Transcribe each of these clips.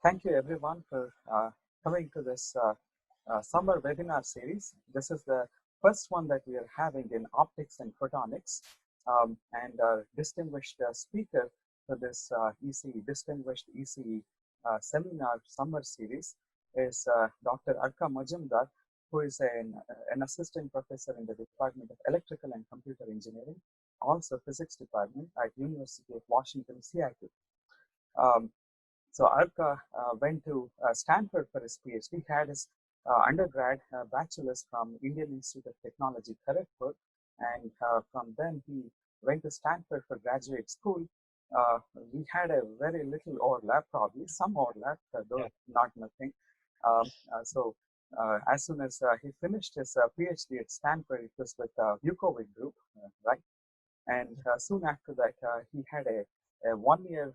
Thank you everyone for coming to this summer webinar series. This is the first one that we are having in optics and photonics. And our distinguished speaker for this distinguished ECE seminar summer series is Dr. Arka Majumdar, who is an assistant professor in the Department of Electrical and Computer Engineering, also Physics Department at University of Washington, Seattle. So Arka went to Stanford for his PhD. He had his undergrad bachelor's from Indian Institute of Technology, Kharagpur, and from then he went to Stanford for graduate school. We had a very little overlap, probably some overlap, though not nothing. So as soon as he finished his PhD at Stanford, it was with Vukovic group, right? And soon after that, he had a 1 year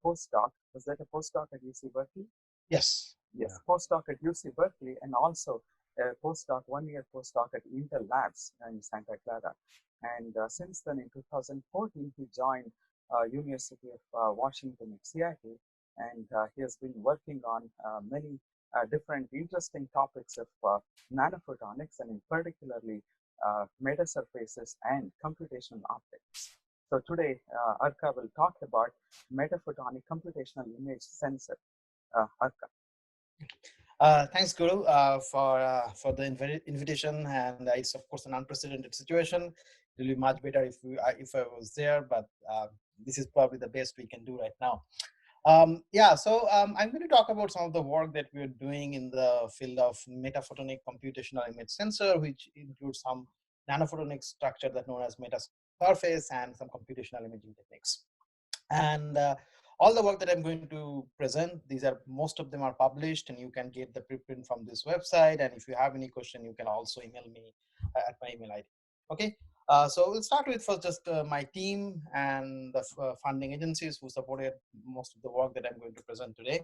postdoc. Was that a postdoc at UC Berkeley? Yes. Yes, yeah. Postdoc at UC Berkeley, and also a postdoc, 1 year postdoc at Intel Labs in Santa Clara. And since then, in 2014, he joined University of Washington in Seattle, and he has been working on many different interesting topics of nanophotonics, and in particularly metasurfaces and computational optics. So today, Arka will talk about Metaphotonic computational image sensor. Arka. Thanks, Guru, for the invitation, and it's of course an unprecedented situation. It will be much better if I was there, but this is probably the best we can do right now. I'm going to talk about some of the work that we're doing in the field of metaphotonic computational image sensor, which includes some nanophotonic structure that known as Metasurface and some computational imaging techniques. And all the work that I'm going to present, most of them are published, and you can get the preprint from this website. And if you have any question, you can also email me at my email ID. Okay. So we'll start with first just my team and the funding agencies who supported most of the work that I'm going to present today.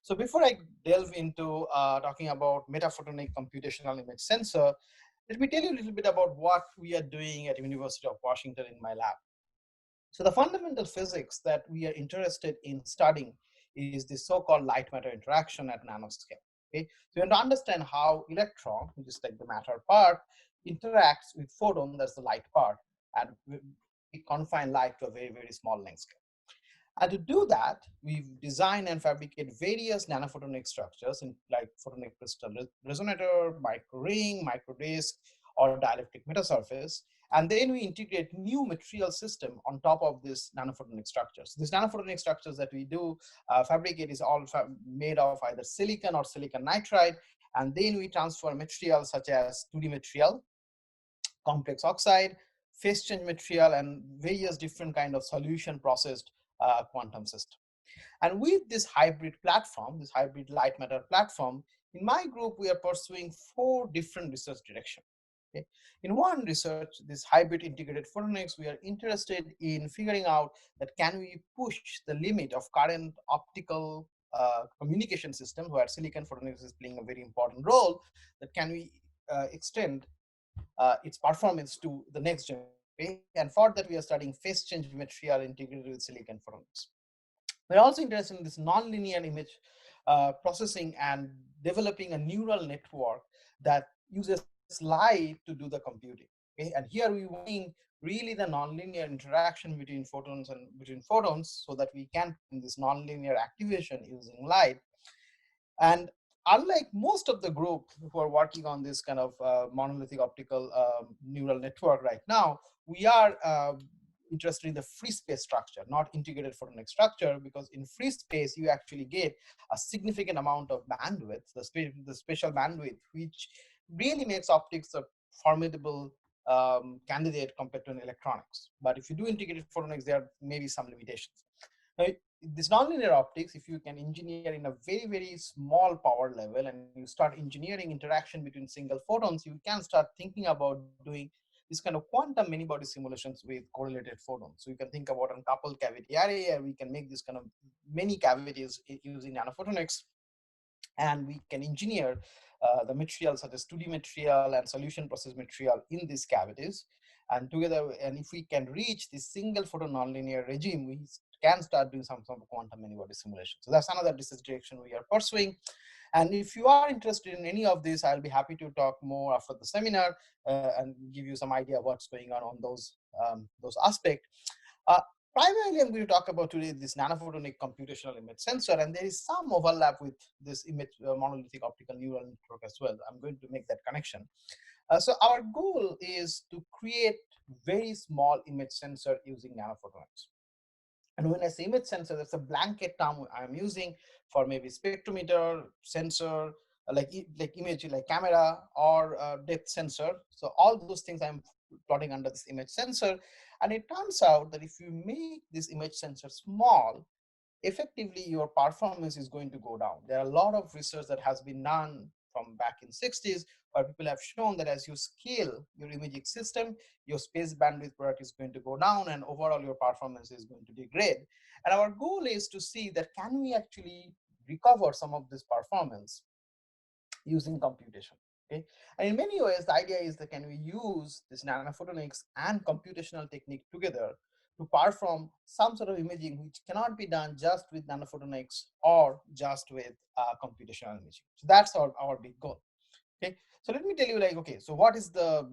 So before I delve into talking about metaphotonic computational image sensor, let me tell you a little bit about what we are doing at University of Washington in my lab. So the fundamental physics that we are interested in studying is the so-called light-matter interaction at nanoscale. Okay, so you want to understand how electron, which is like the matter part, interacts with photon, that's the light part, and we confine light to a very, very small length scale. And to do that, we've designed and fabricated various nanophotonic structures in like photonic crystal resonator, micro ring, micro disk, or dielectric metasurface. And then we integrate new material system on top of these nanophotonic structures. These nanophotonic structures that we do fabricate is all made of either silicon or silicon nitride. And then we transfer materials such as 2D material, complex oxide, phase change material, and various different kind of solution processed quantum system. And with this hybrid platform, this hybrid light matter platform, in my group, we are pursuing 4 different research directions. Okay. In one research, this hybrid integrated photonics, we are interested in figuring out that can we push the limit of current optical communication system, where silicon photonics is playing a very important role, that can we extend its performance to the next generation. Okay? And for that, we are studying phase change material integrated with silicon photonics. We're also interested in this nonlinear image processing and developing a neural network that uses light to do the computing. Okay? And here we mean really the nonlinear interaction between photons so that we can do this nonlinear activation using light. And unlike most of the group who are working on this kind of monolithic optical neural network right now, we are interested in the free space structure, not integrated photonic structure, because in free space, you actually get a significant amount of bandwidth, the spatial bandwidth, which really makes optics a formidable candidate compared to an electronics. But if you do integrated photonics, there may be some limitations. Now, this nonlinear optics, if you can engineer in a very, very small power level and you start engineering interaction between single photons, you can start thinking about doing this kind of quantum many-body simulations with correlated photons. So you can think about a couple cavity array, and we can make this kind of many cavities using nanophotonics, and we can engineer the material such as 2D material and solution process material in these cavities. And together, and if we can reach this single photon nonlinear regime, we can start doing some sort of quantum many-body simulation. So that's another research direction we are pursuing. And if you are interested in any of this, I'll be happy to talk more after the seminar and give you some idea of what's going on those aspects. Uh, Primarily, I'm going to talk about today this nanophotonic computational image sensor, and there is some overlap with this image monolithic optical neural network as well. I'm going to make that connection. So our goal is to create very small image sensor using nanophotonics. And when I say image sensor, that's a blanket term I'm using for maybe spectrometer, sensor, like image, like camera or depth sensor. So all those things I'm plotting under this image sensor. And it turns out that if you make this image sensor small, effectively your performance is going to go down. There are a lot of research that has been done from back in 60s where people have shown that as you scale your imaging system, your space bandwidth product is going to go down and overall your performance is going to degrade. And our goal is to see that can we actually recover some of this performance using computation. Okay, and in many ways the idea is that can we use this nanophotonics and computational technique together to perform some sort of imaging which cannot be done just with nanophotonics or just with computational imaging. So that's our big goal. Okay, so let me tell you, like, okay, so what is the,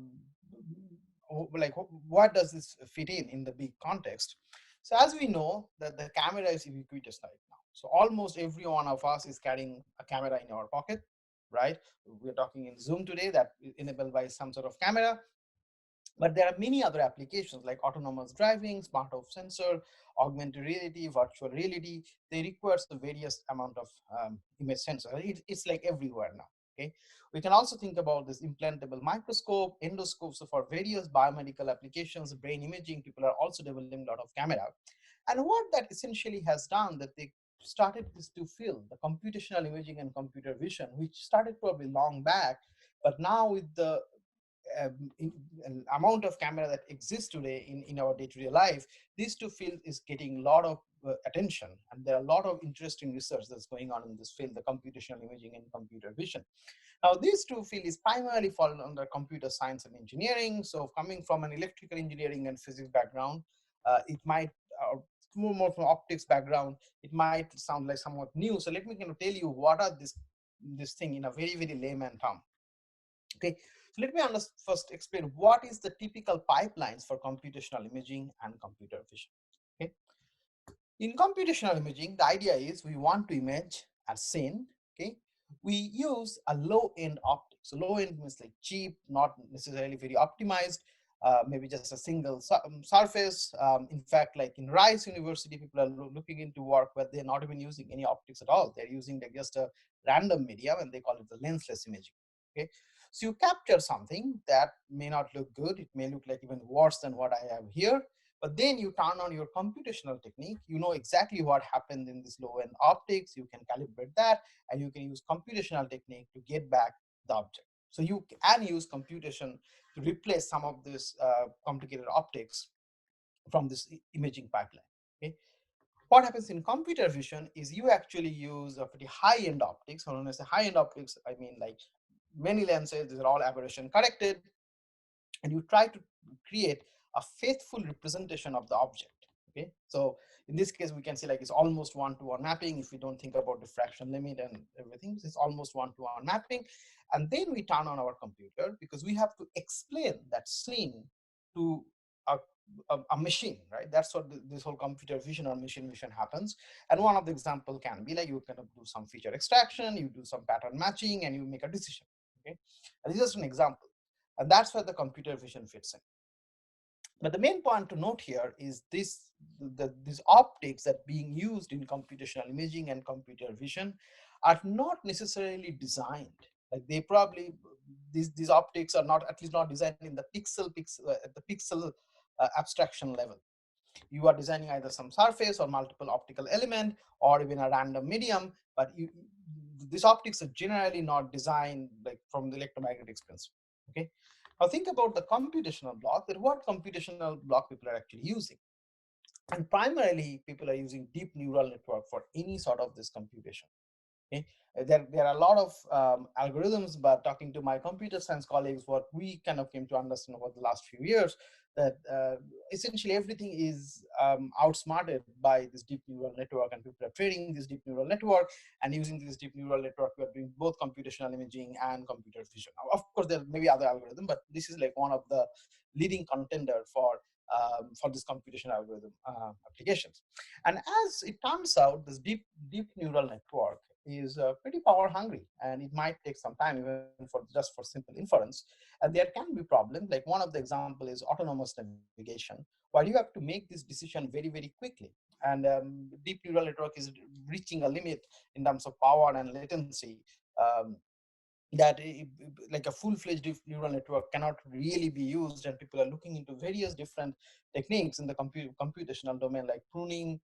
like, what does this fit in the big context? So as we know that the camera is ubiquitous right now. So almost every one of us is carrying a camera in our pocket, right? We're talking in Zoom today that is enabled by some sort of camera. But there are many other applications like autonomous driving, smart home sensor, augmented reality, virtual reality. They require the various amount of image sensor. It's like everywhere now. Okay, we can also think about this implantable microscope, endoscope. So for various biomedical applications, brain imaging, people are also developing a lot of camera. And what that essentially has done that they started this to fill the computational imaging and computer vision, which started probably long back, but now with the amount of camera that exists today in our day-to-day life, these two fields is getting a lot of attention, and there are a lot of interesting research that's going on in this field, the computational imaging and computer vision. Now, these two fields primarily fall under computer science and engineering. So coming from an electrical engineering and physics background, it might, more from optics background, it might sound like somewhat new. So let me kind of tell you what are this thing in a very, very layman term. Okay, so let me first explain what is the typical pipelines for computational imaging and computer vision. Okay, in computational imaging, the idea is we want to image a scene. Okay, we use a low-end optic. So low-end means like cheap, not necessarily very optimized. Maybe just a single surface. In fact, like in Rice University, people are looking into work where they're not even using any optics at all. They're using like just a random medium, and they call it the lensless imaging. Okay, so you capture something that may not look good. It may look like even worse than what I have here. But then you turn on your computational technique, you know exactly what happened in this low-end optics, you can calibrate that, and you can use computational technique to get back the object. So you can use computation to replace some of this complicated optics from this imaging pipeline. Okay? What happens in computer vision is you actually use a pretty high-end optics. So when I say high-end optics, I mean like many lenses, these are all aberration corrected, and you try to create a faithful representation of the object. Okay, so in this case we can say like it's almost one-to-one mapping. If we don't think about diffraction limit and everything, it's almost one-to-one mapping. And then we turn on our computer because we have to explain that scene to a machine, right? That's what this whole computer vision or machine vision happens. And one of the example can be like you kind of do some feature extraction, you do some pattern matching, and you make a decision. Okay, and this is just an example. And that's where the computer vision fits in. But the main point to note here is these optics that being used in computational imaging and computer vision are not necessarily designed. Like they probably, these optics are not, at least not designed in the at the pixel abstraction level. You are designing either some surface or multiple optical element or even a random medium, but these optics are generally not designed like from the electromagnetic spectrum. Okay, now think about the computational block, that what computational block people are actually using. And primarily people are using deep neural network for any sort of this computation. Okay. There are a lot of algorithms, but talking to my computer science colleagues, what we kind of came to understand over the last few years, that essentially everything is outsmarted by this deep neural network, and people are training this deep neural network, and using this deep neural network, we are doing both computational imaging and computer vision. Now, of course, there may be other algorithm, but this is like one of the leading contender for this computational algorithm applications. And as it turns out, this deep neural network is pretty power hungry, and it might take some time even for just for simple inference. And there can be problems. Like one of the example is autonomous navigation, where you have to make this decision very, very quickly. And deep neural network is reaching a limit in terms of power and latency, um, that like a full-fledged deep neural network cannot really be used, and people are looking into various different techniques in the computational domain, like pruning,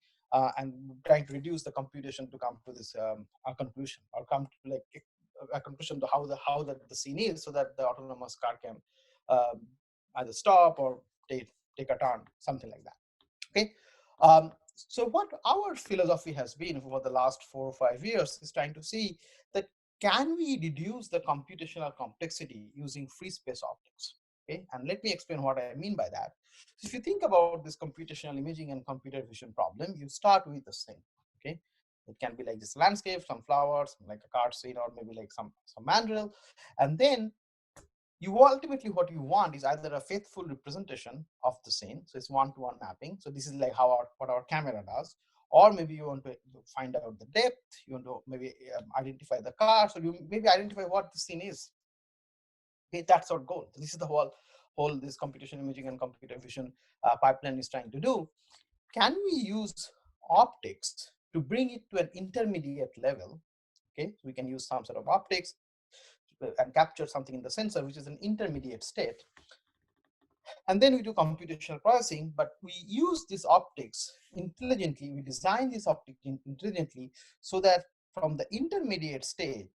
and trying to reduce the computation to come to this a conclusion, or come to like a conclusion to how the scene is, so that the autonomous car can um, either stop or take a turn, something like that. Okay. So what our philosophy has been for the last 4 or 5 years is trying to see that can we reduce the computational complexity using free space optics. Okay, and let me explain what I mean by that. So if you think about this computational imaging and computer vision problem, you start with the scene. Okay, it can be like this landscape, some flowers, like a card scene, or maybe like some mandrel, and then you ultimately what you want is either a faithful representation of the scene, so it's one-to-one mapping, so this is like how what our camera does, or maybe you want to find out the depth, you want to maybe identify the car, so you maybe identify what the scene is. Okay, that's our goal. This is the whole this computation imaging and computer vision pipeline is trying to do. Can we use optics to bring it to an intermediate level? Okay, so we can use some sort of optics and capture something in the sensor, which is an intermediate state. And then we do computational processing, but we use these optics intelligently. We design these optics intelligently so that from the intermediate state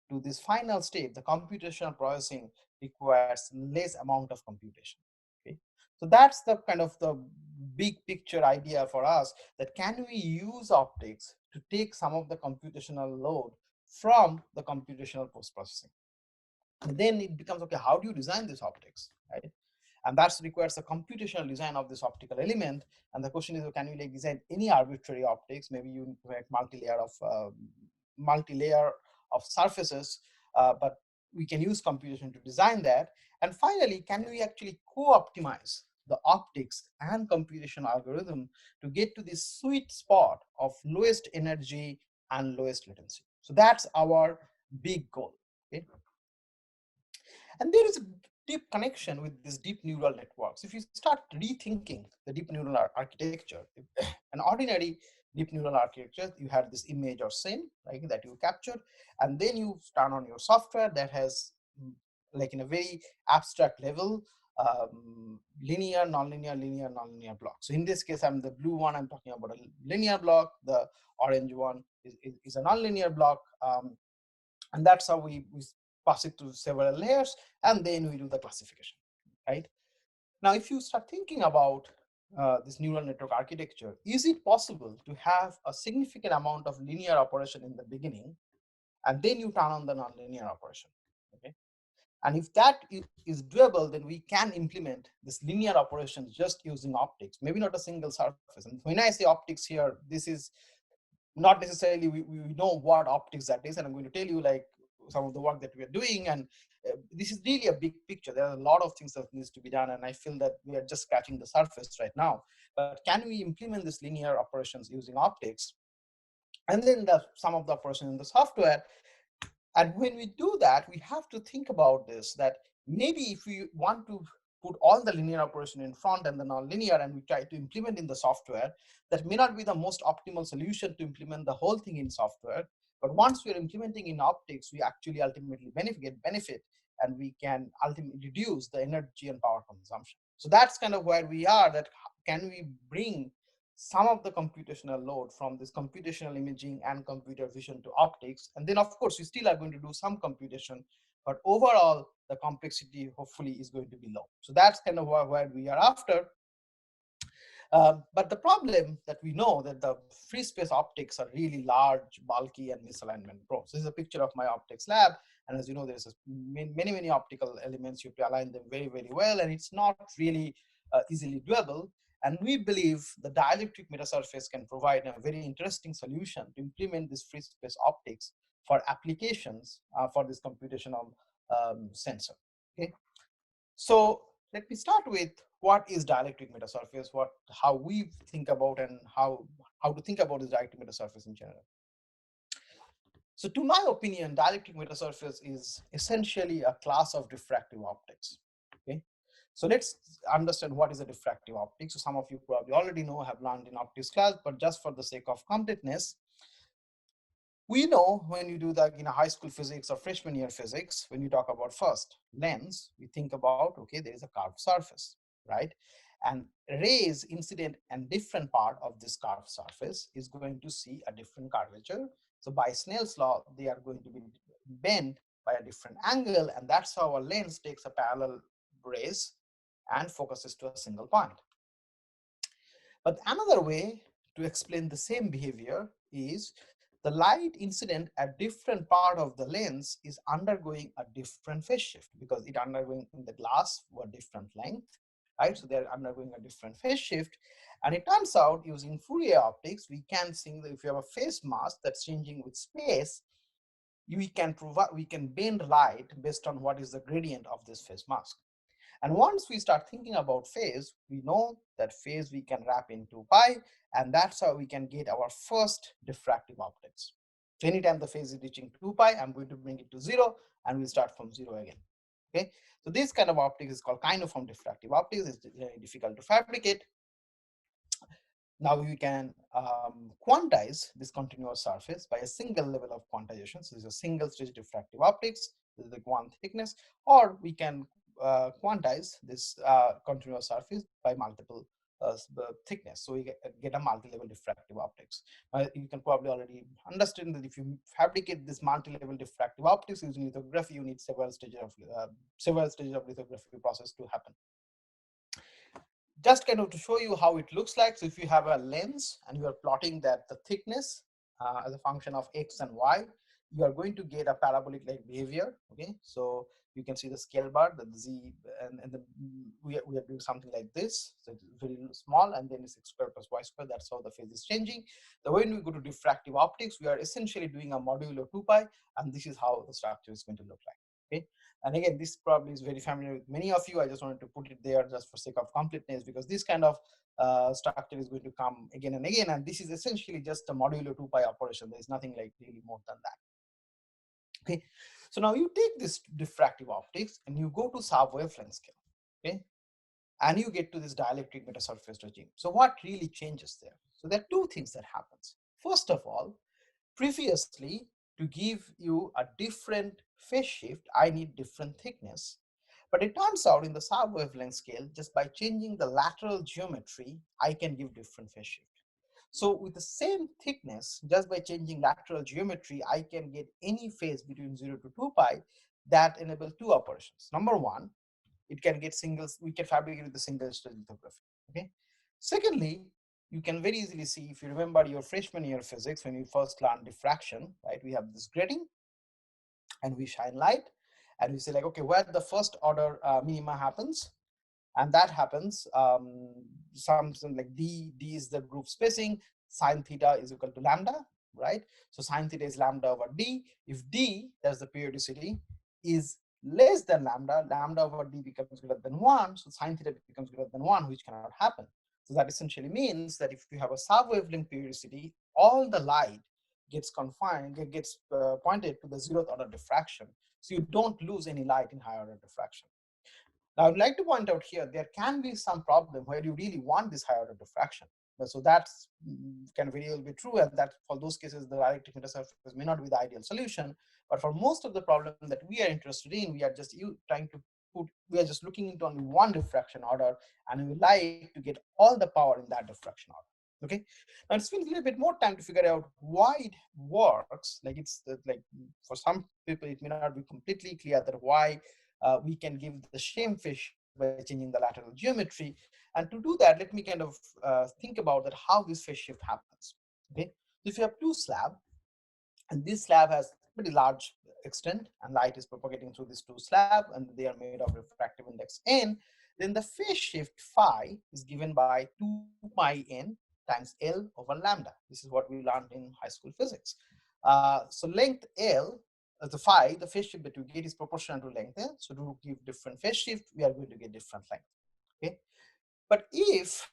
to this final state, the computational processing requires less amount of computation. Okay, so that's the kind of the big picture idea for us, that can we use optics to take some of the computational load from the computational post-processing. And then it becomes, okay, how do you design these optics, right? And that requires a computational design of this optical element. And the question is, can you like design any arbitrary optics? Maybe you make multi-layer of surfaces, but we can use computation to design that. And finally, can we actually co-optimize the optics and computation algorithm to get to this sweet spot of lowest energy and lowest latency? So that's our big goal. Okay. And there is a deep connection with these deep neural networks. If you start rethinking the deep neural architecture, an ordinary deep neural architecture, you have this image or scene, right, that you capture, and then you turn on your software that has, like in a very abstract level, linear, nonlinear, linear, nonlinear block. So in this case, I'm the blue one, I'm talking about a linear block. The orange one is a nonlinear block. And that's how we pass it to several layers, and then we do the classification, right? Now, if you start thinking about this neural network architecture, is it possible to have a significant amount of linear operation in the beginning, and then you turn on the nonlinear operation, okay? And if that is doable, then we can implement this linear operations just using optics, maybe not a single surface. And when I say optics here, this is not necessarily we know what optics that is, and I'm going to tell you like some of the work that we are doing. And this is really a big picture. There are a lot of things that needs to be done, and I feel that we are just scratching the surface right now. But can we implement this linear operations using optics, and then some of the operation in the software? And when we do that, we have to think about this, that maybe if we want to put all the linear operation in front and the non-linear, and we try to implement in the software, that may not be the most optimal solution to implement the whole thing in software. But once we are implementing in optics, we actually ultimately benefit, and we can ultimately reduce the energy and power consumption. So that's kind of where we are, that can we bring some of the computational load from this computational imaging and computer vision to optics. And then of course, we still are going to do some computation, but overall the complexity hopefully is going to be low. So that's kind of where we are after. But the problem that we know that the free space optics are really large, bulky, and misalignment prone. So this is a picture of my optics lab. And as you know, there's many optical elements. You have to align them very well, and it's not really easily doable. And we believe the dielectric metasurface can provide a very interesting solution to implement this free space optics for applications for this computational sensor. Okay, so let me start with what is dielectric metasurface, how we think about and how to think about this dielectric metasurface in general. So to my opinion, dielectric metasurface is essentially a class of diffractive optics. Okay, so let's understand what is a diffractive optics. So some of you probably already know, have learned in optics class, but just for the sake of completeness, we know when you do that in a high school physics or freshman year physics, when you talk about first lens, we think about, okay, there is a curved surface, right? And rays incident and different part of this curved surface is going to see a different curvature. So by Snell's law, they are going to be bent by a different angle, and that's how a lens takes a parallel rays and focuses to a single point. But another way to explain the same behavior is the light incident at different part of the lens is undergoing a different phase shift because it undergoing in the glass were different length, right? So they're undergoing a different phase shift. And it turns out using Fourier optics, we can see that if you have a phase mask that's changing with space, we can bend light based on what is the gradient of this phase mask. And once we start thinking about phase, we know that phase we can wrap into pi, and that's how we can get our first diffractive optics. So anytime the phase is reaching 2 pi, I'm going to bring it to 0, and we'll start from 0 again. Okay, so this kind of optics is called kinetoform diffractive optics. It's very difficult to fabricate. Now we can quantize this continuous surface by a single level of quantization. So this is a single stage diffractive optics, this is like one thickness, or we can quantize this continuous surface by multiple thickness. So we get a multi-level diffractive optics. You can probably already understand that if you fabricate this multi-level diffractive optics using lithography, you need several stages of lithography process to happen. Just kind of to show you how it looks like. So if you have a lens and you are plotting that the thickness as a function of x and y, you are going to get a parabolic like behavior. Okay, so you can see the scale bar, the z, and we are doing something like this. So it's very small, and then it's x squared plus y squared. That's how the phase is changing. The way we go to diffractive optics, we are essentially doing a modulo 2 pi, and this is how the structure is going to look like. Okay, and again, this probably is very familiar with many of you. I just wanted to put it there just for sake of completeness, because this kind of structure is going to come again and again, and this is essentially just a modulo 2 pi operation. There is nothing like really more than that. Okay, so now you take this diffractive optics and you go to sub-wavelength scale, okay, and you get to this dielectric metasurface regime. So what really changes there? So there are two things that happens. First of all, previously, to give you a different phase shift, I need different thickness. But it turns out in the sub-wavelength scale, just by changing the lateral geometry, I can give different phase shift. So with the same thickness, just by changing lateral geometry, I can get any phase between 0 to 2 pi that enable two operations. Number one, it can get singles, we can fabricate with the single stage lithography. Okay. Secondly, you can very easily see, if you remember your freshman year physics, when you first learned diffraction, right? We have this grating and we shine light and we say like, okay, where the first order minima happens, and that happens something like d is the group spacing, sine theta is equal to lambda, right? So sine theta is lambda over d. If d, that's the periodicity, is less than lambda, lambda over d becomes greater than 1, so sine theta becomes greater than 1, which cannot happen. So that essentially means that if you have a sub-wavelength periodicity, all the light gets confined, gets pointed to the 0th order diffraction. So you don't lose any light in higher order diffraction. Now, I'd like to point out here, there can be some problem where you really want this higher order diffraction. So that's can very well be true, and that for those cases, the dielectric metasurface may not be the ideal solution. But for most of the problem that we are interested in, we are just we are just looking into only one diffraction order, and we like to get all the power in that diffraction order. Okay, now it's been a little bit more time to figure out why it works. Like it's like for some people, it may not be completely clear that why we can give the same phase by changing the lateral geometry. And to do that, let me kind of think about that how this phase shift happens. Okay, so if you have two slabs, and this slab has pretty large extent, and light is propagating through these two slabs, and they are made of refractive index n, then the phase shift phi is given by 2 pi n times L over lambda. This is what we learned in high school physics. So length L, the phi, the phase shift that we get is proportional to length L. So to give different phase shift, we are going to get different length. Okay, but if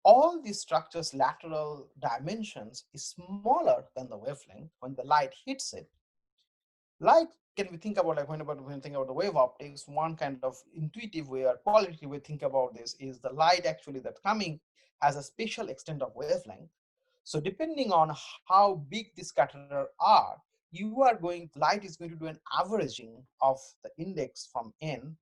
all these structures' lateral dimensions is smaller than the wavelength when the light hits it, light can we think about, like when we think about the wave optics, one kind of intuitive way or qualitative way to think about this is the light actually that's coming has a spatial extent of wavelength. So depending on how big the scatterer are, light is going to do an averaging of the index from n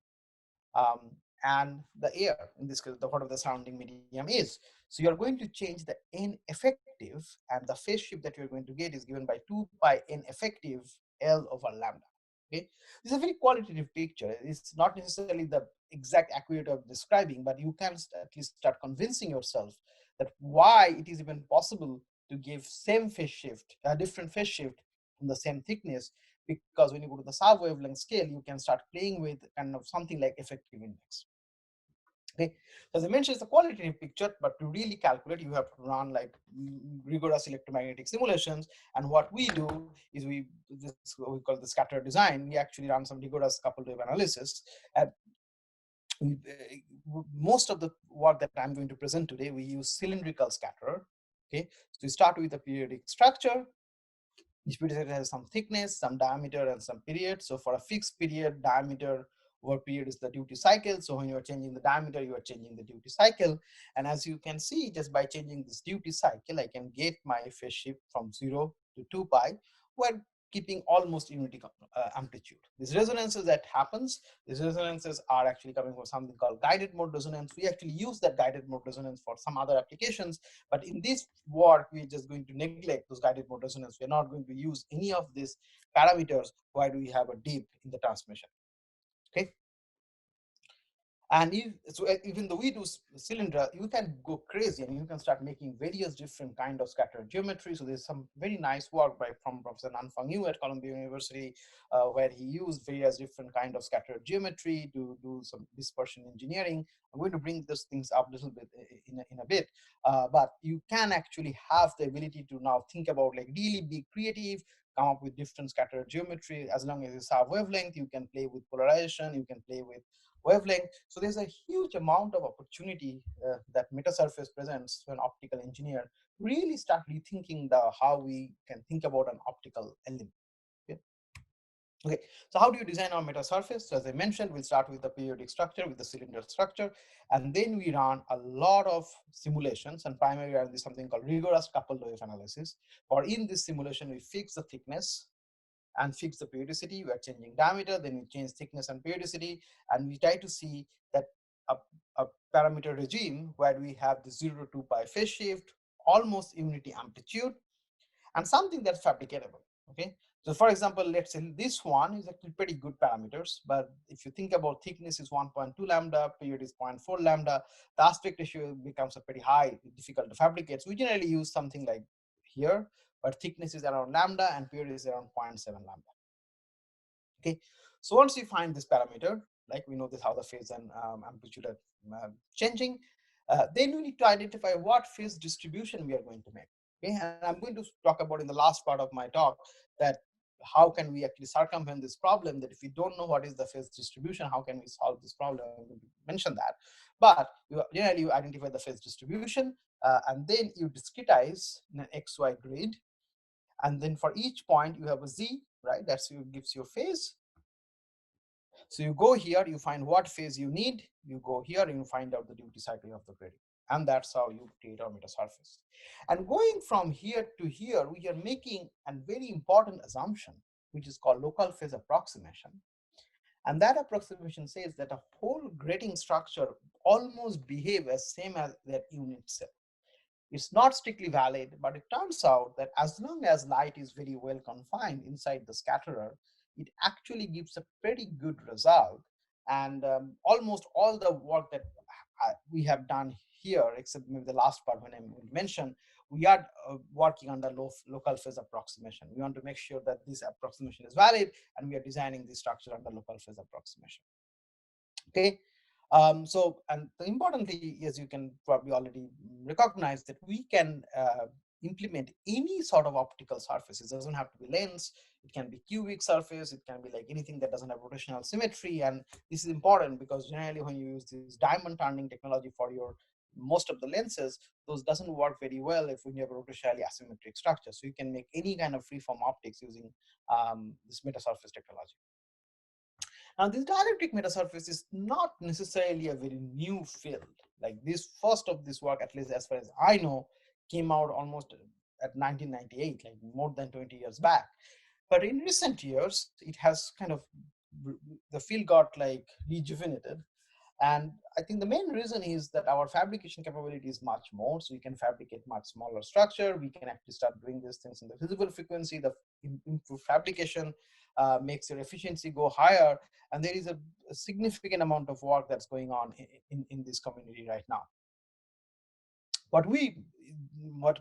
um, and the air, in this case, whatever the surrounding medium is. So you're going to change the n effective, and the phase shift that you're going to get is given by 2 pi n effective L over lambda. Okay, this is a very qualitative picture. It's not necessarily the exact accurate of describing, but you can at least start convincing yourself that why it is even possible to give same phase shift, a different phase shift from the same thickness, because when you go to the sub-wavelength scale, you can start playing with kind of something like effective index. Okay, so as I mentioned, it's a qualitative picture, but to really calculate, you have to run like rigorous electromagnetic simulations. And what we do is this what we call the scatter design. We actually run some rigorous coupled wave analysis. And most of the work that I'm going to present today, we use cylindrical scatterer. Okay, so we start with a periodic structure. Each period has some thickness, some diameter, and some period. So for a fixed period, diameter over period is the duty cycle. So when you are changing the diameter, you are changing the duty cycle. And as you can see, just by changing this duty cycle, I can get my phase shift from 0 to 2 pi, while keeping almost unity amplitude. These resonances that happens, these resonances are actually coming from something called guided mode resonance. We actually use that guided mode resonance for some other applications, but in this work, we're just going to neglect those guided mode resonance. We're not going to use any of these parameters where we have a dip in the transmission. Okay. And even though we do cylinder, you can go crazy and you can start making various different kind of scatter geometry. So there's some very nice work from Professor Nanfang Yu at Columbia University, where he used various different kind of scatter geometry to do some dispersion engineering. I'm going to bring those things up a little bit in a bit, but you can actually have the ability to now think about like really be creative, come up with different scatter geometry. As long as it's sub-wavelength, you can play with polarization, you can play with wavelength. So there's a huge amount of opportunity that Metasurface presents to an optical engineer to really start rethinking how we can think about an optical element. Okay. Okay, so how do you design our Metasurface? So as I mentioned, we'll start with the periodic structure, with the cylinder structure, and then we run a lot of simulations, and primarily we do something called rigorous coupled wave analysis. For in this simulation, we fix the thickness and fix the periodicity. We are changing diameter, then we change thickness and periodicity, and we try to see that a parameter regime where we have the 0 to 2 pi phase shift, almost unity amplitude, and something that's fabricatable. Okay, so for example, let's say this one is actually pretty good parameters, but if you think about thickness is 1.2 lambda, period is 0.4 lambda, the aspect ratio becomes a pretty high, difficult to fabricate. So we generally use something like here, but thickness is around lambda and period is around 0.7 lambda. Okay, so once we find this parameter, like we know this how the phase and amplitude are changing, then we need to identify what phase distribution we are going to make. Okay, and I'm going to talk about in the last part of my talk that how can we actually circumvent this problem, that if we don't know what is the phase distribution, how can we solve this problem? I'm going to mention that. But generally you identify the phase distribution, and then you discretize in an XY grid. And then for each point you have a Z, right? That's gives you a phase. So you go here, you find what phase you need, you go here and you find out the duty cycle of the gradient. And that's how you create our Metasurface. And going from here to here, we are making a very important assumption, which is called local phase approximation. And that approximation says that a whole grating structure almost behave as same as that unit cell. It's not strictly valid, but it turns out that as long as light is very well confined inside the scatterer, it actually gives a pretty good result. And almost all the work that we have done here, except maybe the last part when I mentioned, we are working on the local phase approximation. We want to make sure that this approximation is valid, and we are designing the structure under local phase approximation. Okay. So, and importantly, as you can probably already recognize, that we can implement any sort of optical surface. It doesn't have to be lens. It can be cubic surface. It can be like anything that doesn't have rotational symmetry. And this is important because generally when you use this diamond turning technology for your most of the lenses, those doesn't work very well if when you have a rotationally asymmetric structure. So you can make any kind of freeform optics using this metasurface technology. Now, this dielectric metasurface is not necessarily a very new field. Like this first of this work, at least as far as I know, came out almost at 1998, like more than 20 years back. But in recent years, it has kind of, the field got like rejuvenated. And I think the main reason is that our fabrication capability is much more. So we can fabricate much smaller structure. We can actually start doing these things in the visible frequency. The improved fabrication makes your efficiency go higher. And there is a significant amount of work that's going on in this community right now.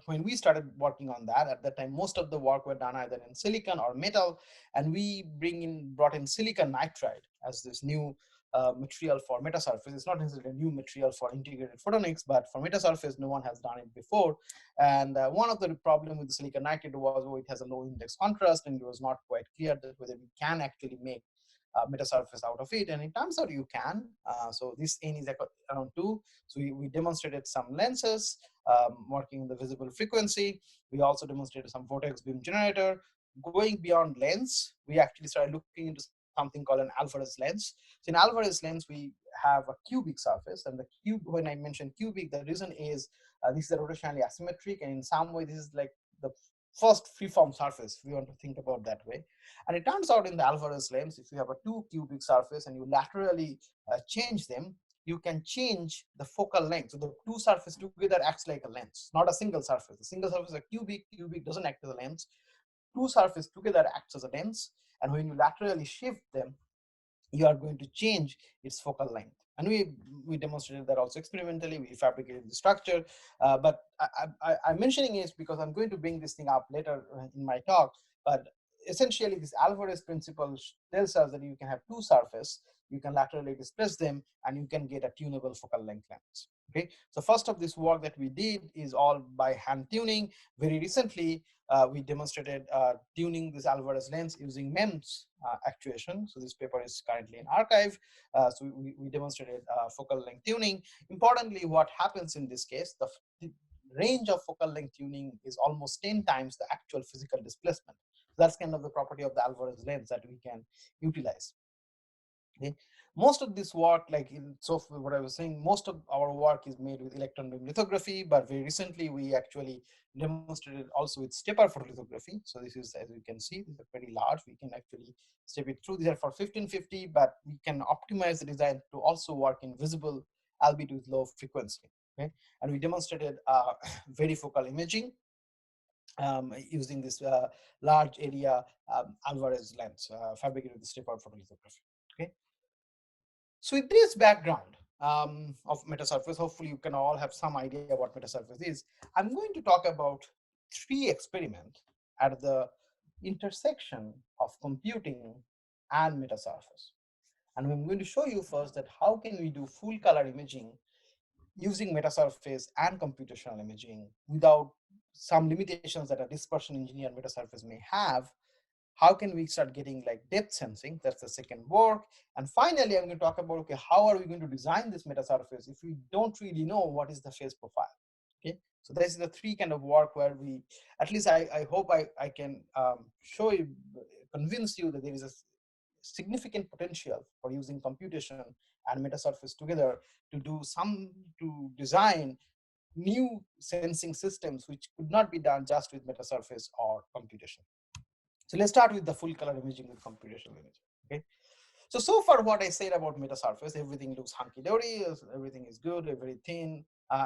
When we started working on that, at that time, most of the work were done either in silicon or metal, and we brought in silicon nitride as this new material for metasurface. It's not necessarily a new material for integrated photonics, but for metasurface, no one has done it before. And one of the problem with the silicon nitride was, it has a low index contrast, and it was not quite clear that whether we can actually make metasurface out of it. And it turns out you can. So this N is around 2. So we demonstrated some lenses working in the visible frequency. We also demonstrated some vortex beam generator. Going beyond lens, we actually started looking into something called an Alvarez lens. So in Alvarez lens, we have a cubic surface, and the cube, when I mention cubic, the reason is this is a rotationally asymmetric, and in some way this is like the first freeform surface, if we want to think about that way. And it turns out in the Alvarez lens, if you have a 2 cubic surface and you laterally change them, you can change the focal length. So the 2 surfaces together acts like a lens, not a single surface. The single surface is a cubic doesn't act as a lens. 2 surfaces together acts as a lens, and when you laterally shift them, you are going to change its focal length. And we demonstrated that also experimentally. We fabricated the structure, but I'm mentioning it because I'm going to bring this thing up later in my talk. But essentially, this Alvarez principle tells us that you can have 2 surfaces, you can laterally displace them, and you can get a tunable focal length lens. Okay, so first of this work that we did is all by hand tuning. Very recently, we demonstrated tuning this Alvarez lens using MEMS actuation. So this paper is currently in archive. So we demonstrated focal length tuning. Importantly, what happens in this case, the range of focal length tuning is almost 10 times the actual physical displacement. So that's kind of the property of the Alvarez lens that we can utilize. Okay. Most of this work, like what I was saying, most of our work is made with electron beam lithography, but very recently we actually demonstrated also with stepper photolithography. So this is, as you can see, these are pretty large. We can actually step it through. These are for 1550, but we can optimize the design to also work in visible, albeit with low frequency. Okay, and we demonstrated varifocal imaging using this large area Alvarez lens fabricated with stepper photolithography. Okay. So with this background of metasurface, hopefully you can all have some idea what metasurface is. I'm going to talk about 3 experiments at the intersection of computing and metasurface. And I'm going to show you first that how can we do full color imaging using metasurface and computational imaging without some limitations that a dispersion engineer metasurface may have. How can we start getting like depth sensing? That's the second work. And finally, I'm going to talk about, okay, how are we going to design this metasurface if we don't really know what is the phase profile? Okay, so this is the 3 kind of work where we, at least I hope I can show you, convince you that there is a significant potential for using computation and metasurface together to design new sensing systems which could not be done just with metasurface or computation. So let's start with the full color imaging with computational imaging. Okay. So far what I said about metasurface, everything looks hunky-dory, everything is good, very thin.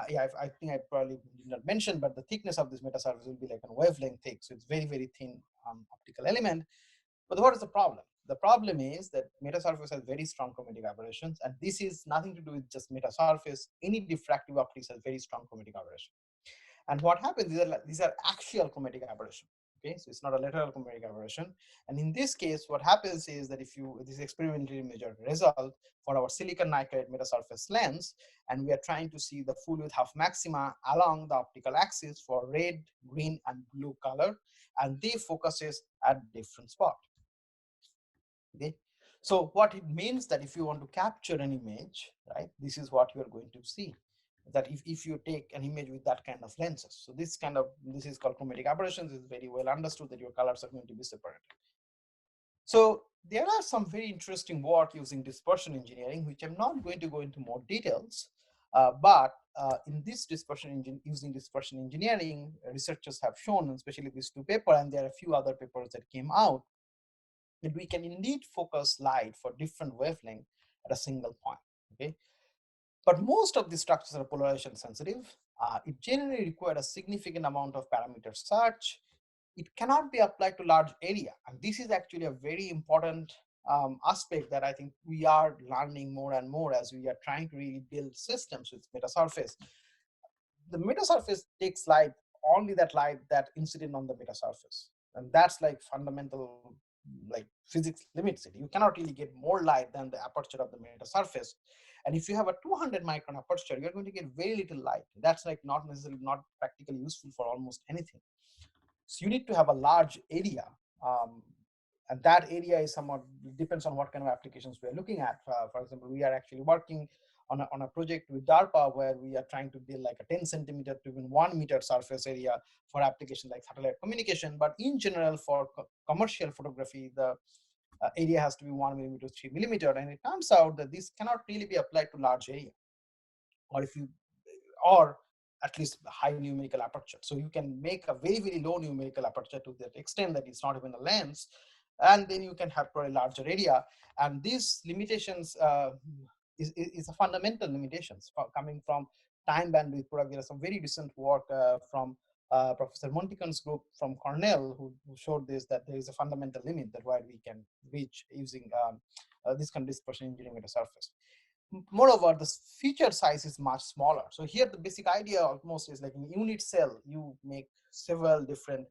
Yeah, I think I probably did not mention, but the thickness of this metasurface will be like a wavelength thick. So it's very, very thin optical element. But what is the problem? the problem is that metasurface has very strong chromatic aberrations, and this is nothing to do with just metasurface. Any diffractive optics has very strong chromatic aberration. And what happens is that these are actual chromatic aberration. Okay, so it's not a lateral chromatic aberration. And in this case, what happens is that if you, this experimentally measured result for our silicon nitride metasurface lens, and we are trying to see the full width half maxima along the optical axis for red, green, and blue color, and they focuses at different spot. Okay, so what it means that if you want to capture an image, right, this is what you are going to see. That if you take an image with that kind of lenses, so this is called chromatic aberrations. Is very well understood that your colors are going to be separated. So there are some very interesting work using dispersion engineering, which I'm not going to go into more details, but in this using dispersion engineering, researchers have shown, especially these two papers, and there are a few other papers that came out, that we can indeed focus light for different wavelength at a single point. Okay, but most of these structures are polarization sensitive. It generally requires a significant amount of parameter search. It cannot be applied to large area, and this is actually a very important aspect that I think we are learning more and more as we are trying to really build systems with metasurface. The metasurface takes light, only that light that incident on the metasurface, and that's like fundamental, like physics limits it. You cannot really get more light than the aperture of the metasurface. And if you have a 200 micron aperture, you're going to get very little light. That's like not necessarily, not practically useful for almost anything. So you need to have a large area, and that area is somewhat depends on what kind of applications we are looking at. For example, we are actually working on a project with DARPA where we are trying to build like a 10 centimeter to even 1 meter surface area for application like satellite communication. But in general, for commercial photography, the area has to be 1 millimeter, 3 millimeter, and it turns out that this cannot really be applied to large area, or if you, or at least high numerical aperture. So you can make a very, very low numerical aperture to that extent that it's not even a lens, and then you can have probably larger area. And these limitations is a fundamental limitations coming from time bandwidth. There is some very recent work from Professor Monticon's group from Cornell who showed this, that there is a fundamental limit that where we can reach using this kind of dispersion engineering at a surface. Moreover, the feature size is much smaller. So here the basic idea almost is like in unit cell, you make several different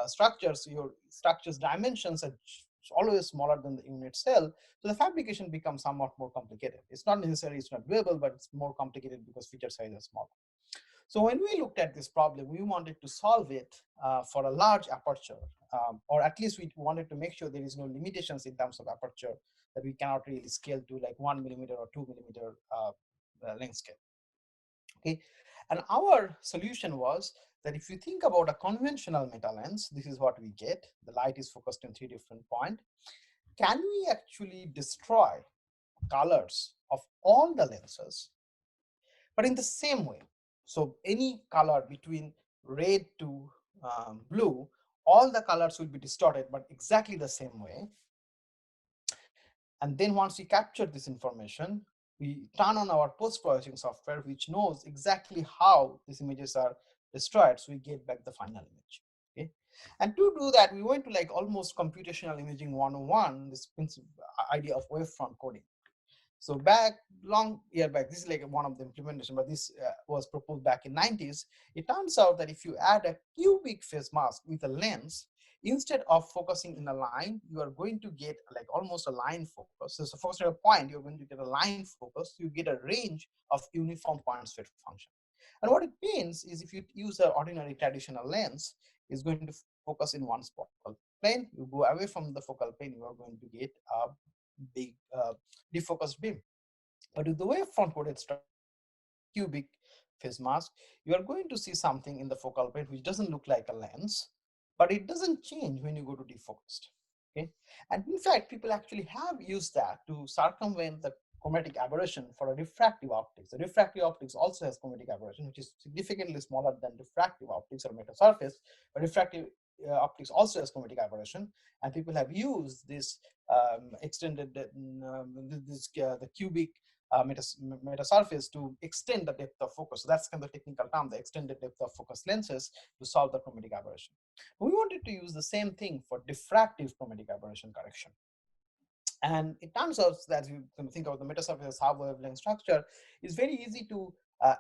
structures. Your structure's dimensions are always smaller than the unit cell. So the fabrication becomes somewhat more complicated. It's not necessarily it's not doable, but it's more complicated because feature size is smaller. So when we looked at this problem, we wanted to solve it for a large aperture, or at least we wanted to make sure there is no limitations in terms of aperture that we cannot really scale to like 1 millimeter or 2 millimeter length scale. Okay, and our solution was that if you think about a conventional meta lens, this is what we get. The light is focused in 3 different points. Can we actually destroy colors of all the lenses, but in the same way? So any color between red to blue, all the colors will be distorted, but exactly the same way. And then once we capture this information, we turn on our post-processing software, which knows exactly how these images are destroyed, so we get back the final image. Okay, and to do that, we went to like almost computational imaging 101, this idea of wavefront coding. So back long year back, this is like one of the implementation, but this was proposed back in 90s. It turns out that if you add a cubic phase mask with a lens, instead of focusing in a line, you are going to get like almost a line focus. So focusing on a point, you're going to get a line focus. You get a range of uniform point state function. And what it means is if you use an ordinary traditional lens, it's going to focus in one focal plane. You go away from the focal plane, you are going to get a big defocused beam. But with the wavefront coded structure with a cubic phase mask, you are going to see something in the focal plane which doesn't look like a lens, but it doesn't change when you go to defocused. Okay, and in fact, people actually have used that to circumvent the chromatic aberration for a refractive optics. The refractive optics also has chromatic aberration, which is significantly smaller than diffractive optics or metasurface, but refractive optics also has chromatic aberration, and people have used this extended the cubic metasurface to extend the depth of focus. So that's kind of the technical term, the extended depth of focus lenses to solve the chromatic aberration. We wanted to use the same thing for diffractive chromatic aberration correction. And it turns out that you can think about the metasurface sub-wavelength structure, it's very easy to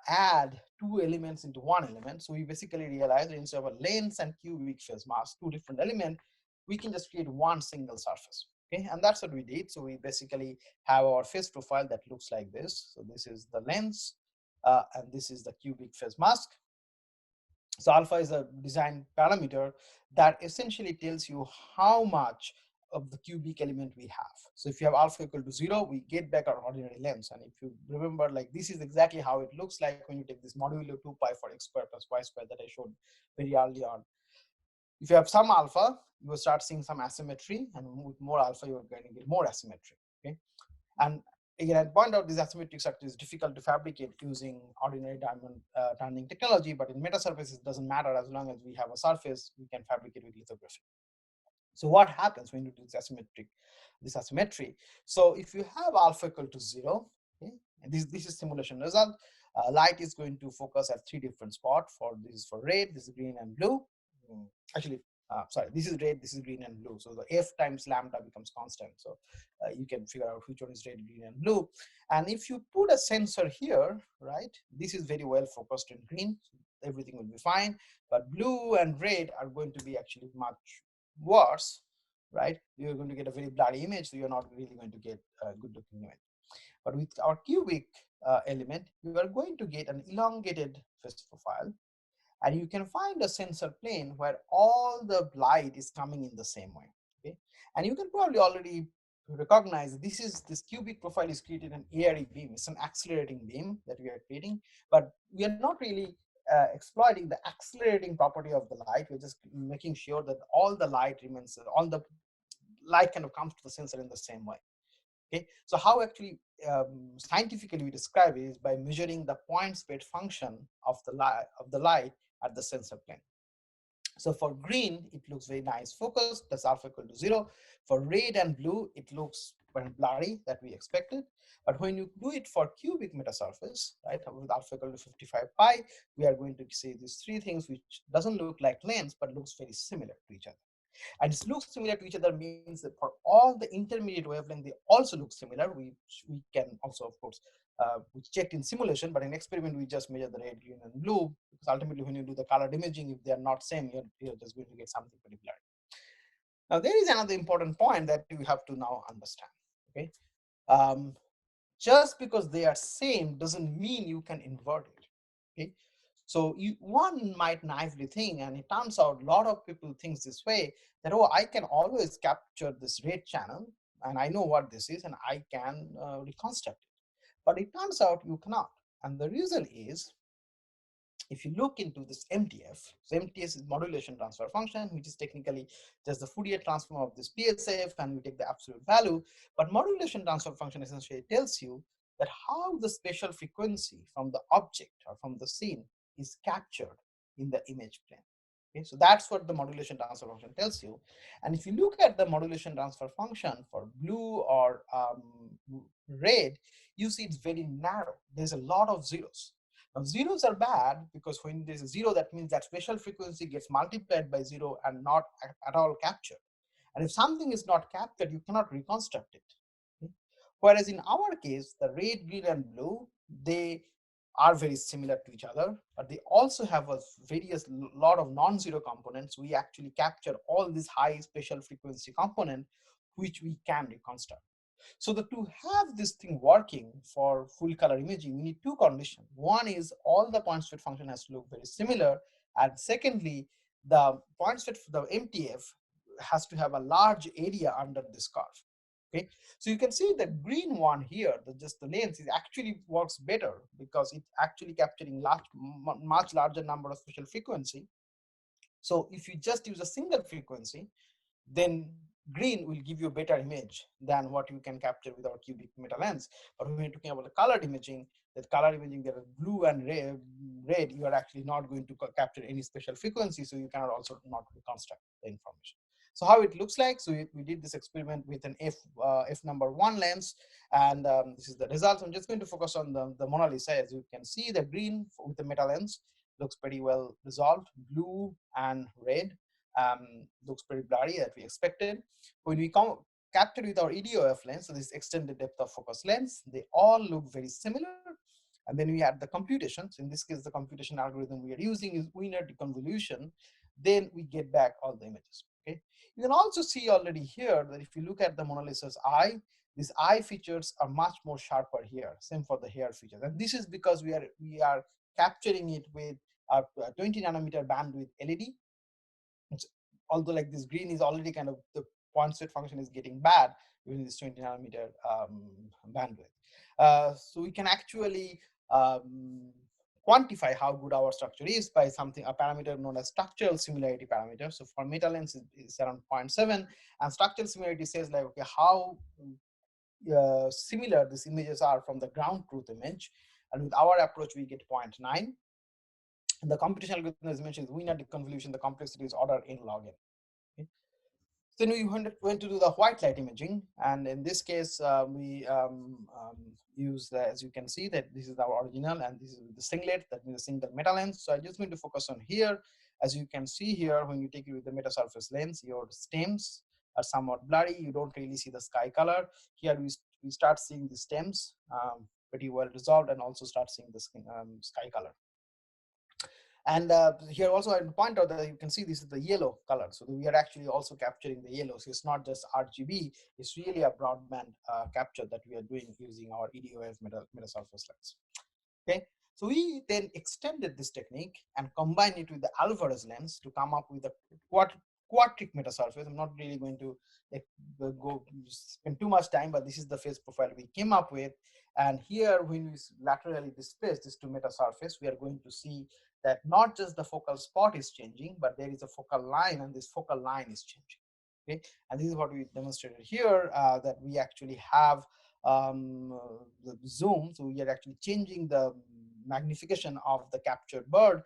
add two elements into one element. So we basically realize that instead of a lens and cubic phase mask, two different elements, we can just create one single surface. Okay, and that's what we did. So we basically have our phase profile that looks like this. So this is the lens, and this is the cubic phase mask. So alpha is a design parameter that essentially tells you how much of the cubic element we have. So if you have alpha equal to 0, we get back our ordinary lens. And if you remember, like this is exactly how it looks like when you take this modulo 2 pi for x square plus y square that I showed very early on. If you have some alpha, you will start seeing some asymmetry, and with more alpha, you're going to get more asymmetry. Okay, and again, I point out this asymmetric structure is difficult to fabricate using ordinary diamond turning technology, but in metasurfaces, it doesn't matter as long as we have a surface, we can fabricate with lithography. So what happens when you do this asymmetry? So if you have alpha equal to 0, okay, and this is simulation result. Light is going to focus at 3 different spots. For this is for red, this is green and blue. Actually, sorry, this is red, this is green and blue. So the f times lambda becomes constant. So you can figure out which one is red, green, and blue. And if you put a sensor here, right, this is very well focused in green. Everything will be fine. But blue and red are going to be actually much worse, right? You're going to get a very blurry image, so you're not really going to get a good looking image. But with our cubic element, you are going to get an elongated phase profile, and you can find a sensor plane where all the light is coming in the same way. Okay, and you can probably already recognize this cubic profile is created an airy beam. It's an accelerating beam that we are creating, but we are not really exploiting the accelerating property of the light. We're just making sure that all the light remains, all the light kind of comes to the sensor in the same way. Okay, so how actually scientifically we describe it is by measuring the point speed function of the light at the sensor plane. So for green, it looks very nice focus, that's alpha equal to 0. For red and blue, it looks very blurry that we expected. But when you do it for cubic metasurface, right, with alpha equal to 55 pi, we are going to see these 3 things which doesn't look like lens, but looks very similar to each other. And it looks similar to each other means that for all the intermediate wavelength, they also look similar. We can also, of course, we checked in simulation, but in experiment, we just measure the red, green, and blue, because ultimately when you do the colored imaging, if they are not same, you're just going to get something pretty blurry. Now, there is another important point that you have to now understand. Okay, just because they are same doesn't mean you can invert it. Okay, so one might naively think, and it turns out a lot of people think this way, that, oh, I can always capture this red channel, and I know what this is, and I can reconstruct it. But it turns out you cannot. And the reason is, if you look into this MTF, so MTF is modulation transfer function, which is technically just the Fourier transform of this PSF, and we take the absolute value. But modulation transfer function essentially tells you that how the spatial frequency from the object or from the scene is captured in the image plane. Okay, so that's what the modulation transfer function tells you. And if you look at the modulation transfer function for blue or red, you see it's very narrow. There's a lot of zeros. Now, zeros are bad because when there's a 0, that means that spatial frequency gets multiplied by 0 and not at all captured. And if something is not captured, you cannot reconstruct it. Okay? Whereas in our case, the red, green, and blue, they are very similar to each other, but they also have a lot of non-zero components. We actually capture all these high spatial frequency component, which we can reconstruct. So to have this thing working for full color imaging, we need 2 conditions. One is all the point state function has to look very similar, and secondly, the point state, the MTF, has to have a large area under this curve. Okay, so you can see the green one here, just the lens, is actually works better because it's actually capturing much larger number of spatial frequency. So if you just use a single frequency, then green will give you a better image than what you can capture with our cubic meta lens. But when you're talking about the colored imaging, that color imaging, there are blue and red, you are actually not going to capture any special frequency, so you cannot also not reconstruct the information. So how it looks like, so we did this experiment with an f number 1 lens, and this is the results. I'm just going to focus on the Mona Lisa. As you can see, the green with the meta lens looks pretty well resolved. Blue and red looks pretty blurry that we expected. When we captured with our EDOF lens, so this extended depth of focus lens, they all look very similar. And then we add the computation. So in this case, the computation algorithm we are using is Wiener deconvolution. Then we get back all the images. Okay. You can also see already here that if you look at the Mona Lisa's eye, these eye features are much more sharper here. Same for the hair features, and this is because we are capturing it with a 20 nanometer bandwidth LED. It's, although like this green is already kind of the point state function is getting bad using this 20 nanometer bandwidth. So we can actually quantify how good our structure is by something, a parameter known as structural similarity parameter. So for meta lens it's around 0.7, and structural similarity says like, okay, how similar these images are from the ground truth image. And with our approach we get 0.9. And the computational algorithm, as mentioned, is Wiener deconvolution. The complexity is order n log n. Okay. Then we went to do the white light imaging, and in this case, we use, as you can see, that this is our original, and this is the singlet, that means a single meta lens. So I just going to focus on here. As you can see here, when you take it with the Metasurface lens, your stems are somewhat blurry. You don't really see the sky color. Here we start seeing the stems pretty well resolved, and also start seeing the sky color. And here also I point out that you can see this is the yellow color. So we are actually also capturing the yellow. So it's not just RGB, it's really a broadband capture that we are doing using our EDOF Metasurface lens. Okay, so we then extended this technique and combined it with the Alvarez lens to come up with a quadric metasurface. I'm not really going to go spend too much time, but this is the phase profile we came up with. And here, when we laterally displace this to metasurface, we are going to see that not just the focal spot is changing, but there is a focal line, and this focal line is changing. Okay, and this is what we demonstrated here, that we actually have the zoom. So we are actually changing the magnification of the captured bird,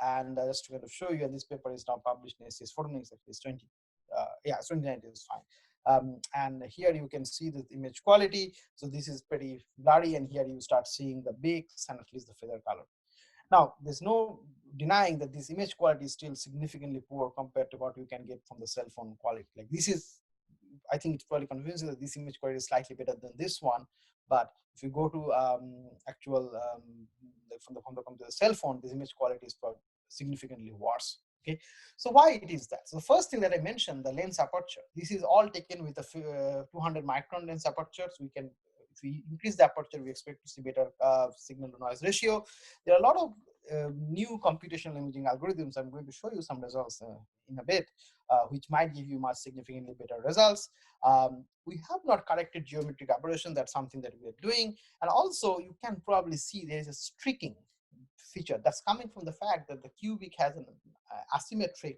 and just to kind of show you, and this paper is now published in SCS Photonics, at least 20, yeah, 2019 is fine. And here you can see the image quality. So this is pretty blurry, and here you start seeing the beaks and at least the feather color. Now, there's no denying that this image quality is still significantly poor compared to what you can get from the cell phone quality. Like this is, I think it's probably convincing that this image quality is slightly better than this one. But if you go to actual, like from the cell phone, this image quality is significantly worse. Okay, so why it is that? So the first thing that I mentioned, the lens aperture. This is all taken with a 200 micron lens aperture. So we can, if we increase the aperture, we expect to see better signal to noise ratio. There are a lot of new computational imaging algorithms. I'm going to show you some results in a bit, which might give you much significantly better results. We have not corrected geometric aberration. That's something that we are doing. And also, you can probably see there is a streaking feature that's coming from the fact that the cubic has an asymmetric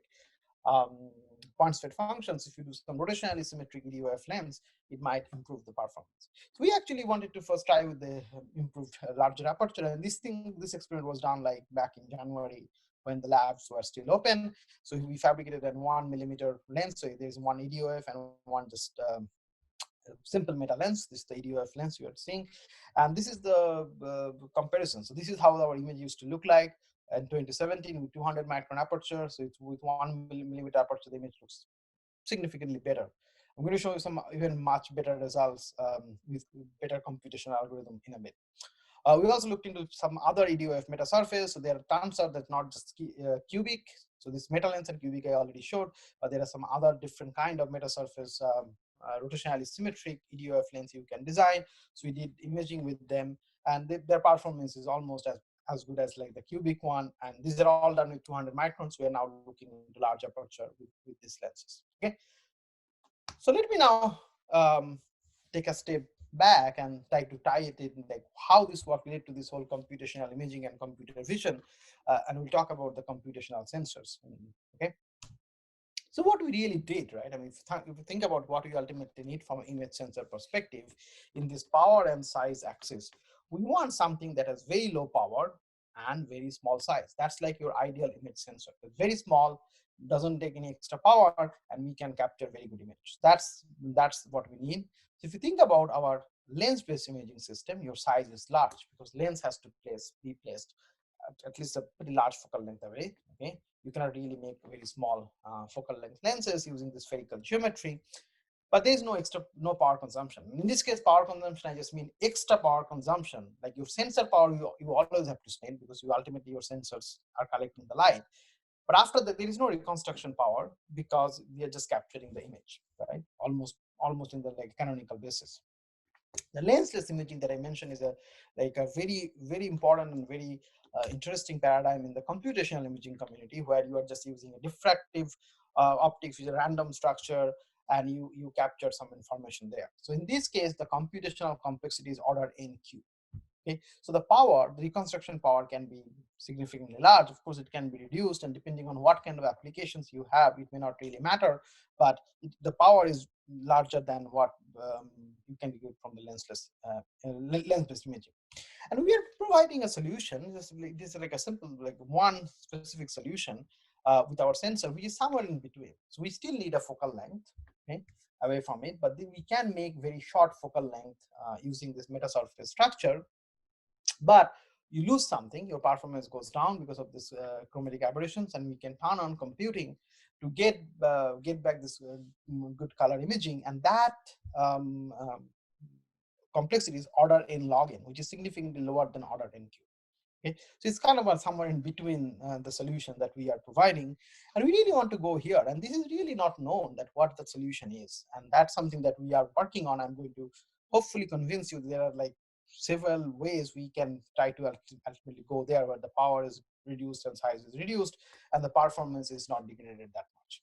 point state functions. If you do some rotationally symmetric EDOF lens, it might improve the performance. So we actually wanted to first try with the improved larger aperture, and this experiment was done like back in January when the labs were still open. So we fabricated a 1 millimeter lens. So there's one EDOF and one just simple meta lens. This is the EDOF lens you are seeing, and this is the comparison. So this is how our image used to look like in 2017 with 200 micron aperture. So it's with 1 millimeter aperture, the image looks significantly better. I'm going to show you some even much better results with better computational algorithm in a bit. We also looked into some other EDOF metasurface. So there are tons of that, not just cubic. So this meta lens and cubic I already showed, but there are some other different kind of metasurface rotationally symmetric EDOF lens you can design. So we did imaging with them, and their performance is almost as good as like the cubic one. And these are all done with 200 microns. We are now looking into large aperture with these lenses. Okay. So let me now take a step back and try to tie it in, like how this work related to this whole computational imaging and computer vision, and we'll talk about the computational sensors. Okay. So what we really did, right? I mean, if you think about what we ultimately need from an image sensor perspective, in this power and size axis, we want something that has very low power and very small size. That's like your ideal image sensor. It's very small, doesn't take any extra power, and we can capture very good images. That's what we need. So if you think about our lens-based imaging system, your size is large because lens has to be placed at least a pretty large focal length away. Okay, you cannot really make very small focal length lenses using the spherical geometry. but there is no power consumption. In this case, power consumption, I just mean extra power consumption. Like your sensor power, you always have to spend because you ultimately your sensors are collecting the light. But after that, there is no reconstruction power because we are just capturing the image, right? Almost in the like canonical basis. The lensless imaging that I mentioned is a very important and very interesting paradigm in the computational imaging community, where you are just using a diffractive optics with a random structure, and you capture some information there. So in this case, the computational complexity is ordered NQ. Okay, so the power, the reconstruction power can be significantly large. Of course, it can be reduced, and depending on what kind of applications you have, it may not really matter, but the power is larger than what you can get from the lens-based imaging. And we are providing a solution. This is like a simple, like one specific solution with our sensor, which is somewhere in between. So we still need a focal length, okay, away from it, but then we can make very short focal length using this metasurface structure. But you lose something, your performance goes down because of this chromatic aberrations, and we can turn on computing to get back this good color imaging, and that complexity is order n log n, which is significantly lower than order NQ. Okay, so it's kind of somewhere in between the solution that we are providing, and we really want to go here. And this is really not known that what the solution is, and that's something that we are working on. I'm going to hopefully convince you there are like several ways we can try to ultimately go there, where the power is reduced and size is reduced, and the performance is not degraded that much.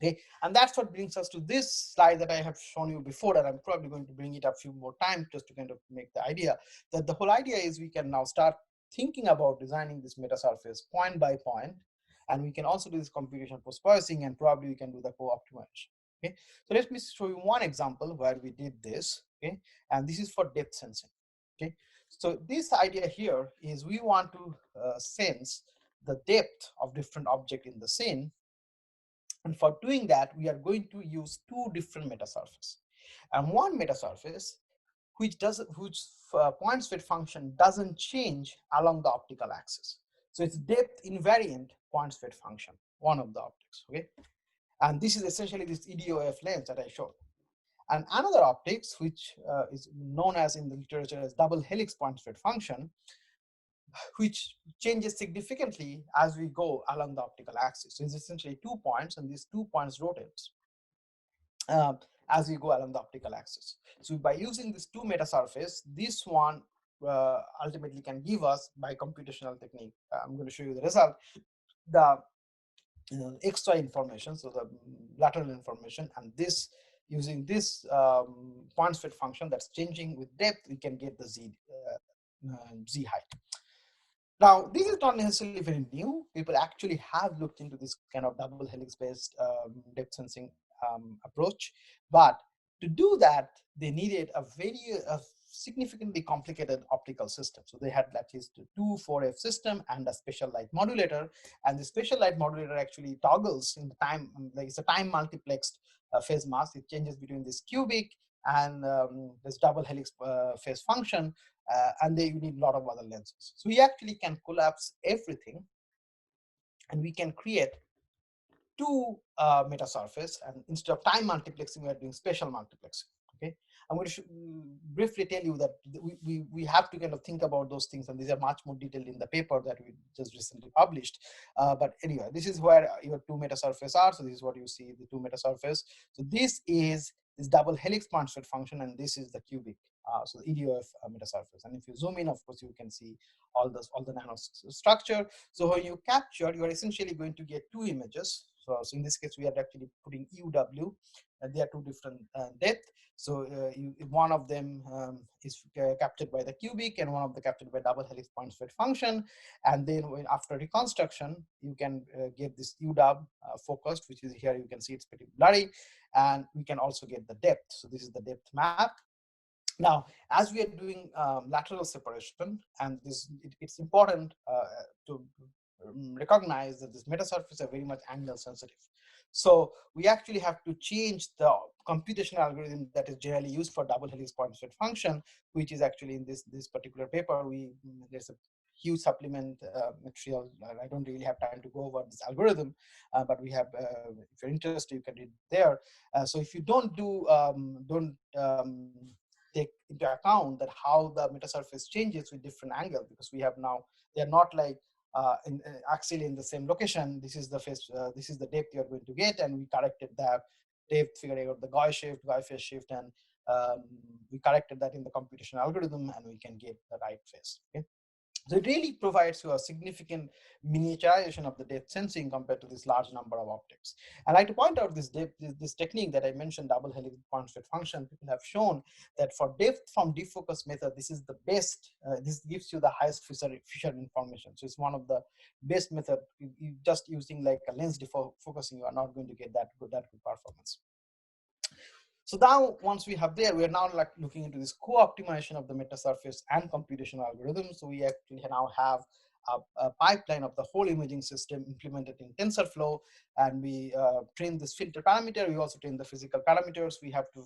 Okay, and that's what brings us to this slide that I have shown you before, and I'm probably going to bring it up a few more times just to kind of make the idea that the whole idea is we can now start thinking about designing this metasurface point by point, and we can also do this computation post-processing, and probably we can do the co-optimization. Okay, so let me show you one example where we did this. Okay, and this is for depth sensing. Okay, so this idea here is we want to sense the depth of different objects in the scene. And for doing that, we are going to use two different metasurfaces. And one metasurface which point sweep function doesn't change along the optical axis. So it's depth invariant point sweep function, one of the optics. Okay, and this is essentially this EDOF lens that I showed. And another optics, which is known as in the literature as double helix point sweep function, which changes significantly as we go along the optical axis. So it's essentially 2 points, and these 2 points rotates as we go along the optical axis. So by using this two metasurface, this one ultimately can give us, by computational technique, I'm going to show you the result, the extra information, so the lateral information, and this using this point sweep function that's changing with depth, we can get the z height. Now, this is not necessarily very new. People actually have looked into this kind of double helix based depth sensing approach, but to do that, they needed a very significantly complicated optical system. So they had at least 2 4F system and a special light modulator, and the special light modulator actually toggles in the time, like it's a time multiplexed phase mask. It changes between this cubic and this double helix phase function, and they need a lot of other lenses. So we actually can collapse everything, and we can create two metasurface, and instead of time multiplexing, we are doing spatial multiplexing. Okay, I'm going to briefly tell you that we have to kind of think about those things, and these are much more detailed in the paper that we just recently published. But anyway, this is where your two metasurface are. So this is what you see, the two metasurface. So this is this double helix point sweep function, and this is the cubic. So the EDOF metasurface. And if you zoom in, of course, you can see all the nano structure. So when you capture, you are essentially going to get two images. So in this case, we are actually putting UW, and they are two different depth. So one of them is captured by the cubic, and one of the captured by double helix point sweep function. And then after reconstruction, you can get this UW focused, which is here. You can see it's pretty blurry, and we can also get the depth. So this is the depth map. Now, as we are doing lateral separation, and it's important to recognize that this metasurfaces are very much angle sensitive. So we actually have to change the computational algorithm that is generally used for double helix point sweep function, which is actually in this particular paper. There's a huge supplement material. I don't really have time to go over this algorithm, but we have, if you're interested, you can read there. So if you don't take into account that how the metasurface changes with different angle, because we have now, they're not like axially in the same location. This is the phase, this is the depth you're going to get, and we corrected that depth, figuring out the Gauss phase shift, and we corrected that in the computational algorithm, and we can get the right phase. Okay? So it really provides you a significant miniaturization of the depth sensing compared to this large number of optics. And I like to point out this technique that I mentioned, double helix point state function. People have shown that for depth from defocus method, this is the best. This gives you the highest Fisher information. So it's one of the best method. You just using like a lens defocusing, you are not going to get that good performance. So now, once we have there, we are now like looking into this co-optimization of the metasurface and computational algorithms. So we actually now have a pipeline of the whole imaging system implemented in TensorFlow, and we train this filter parameter. We also train the physical parameters. We have to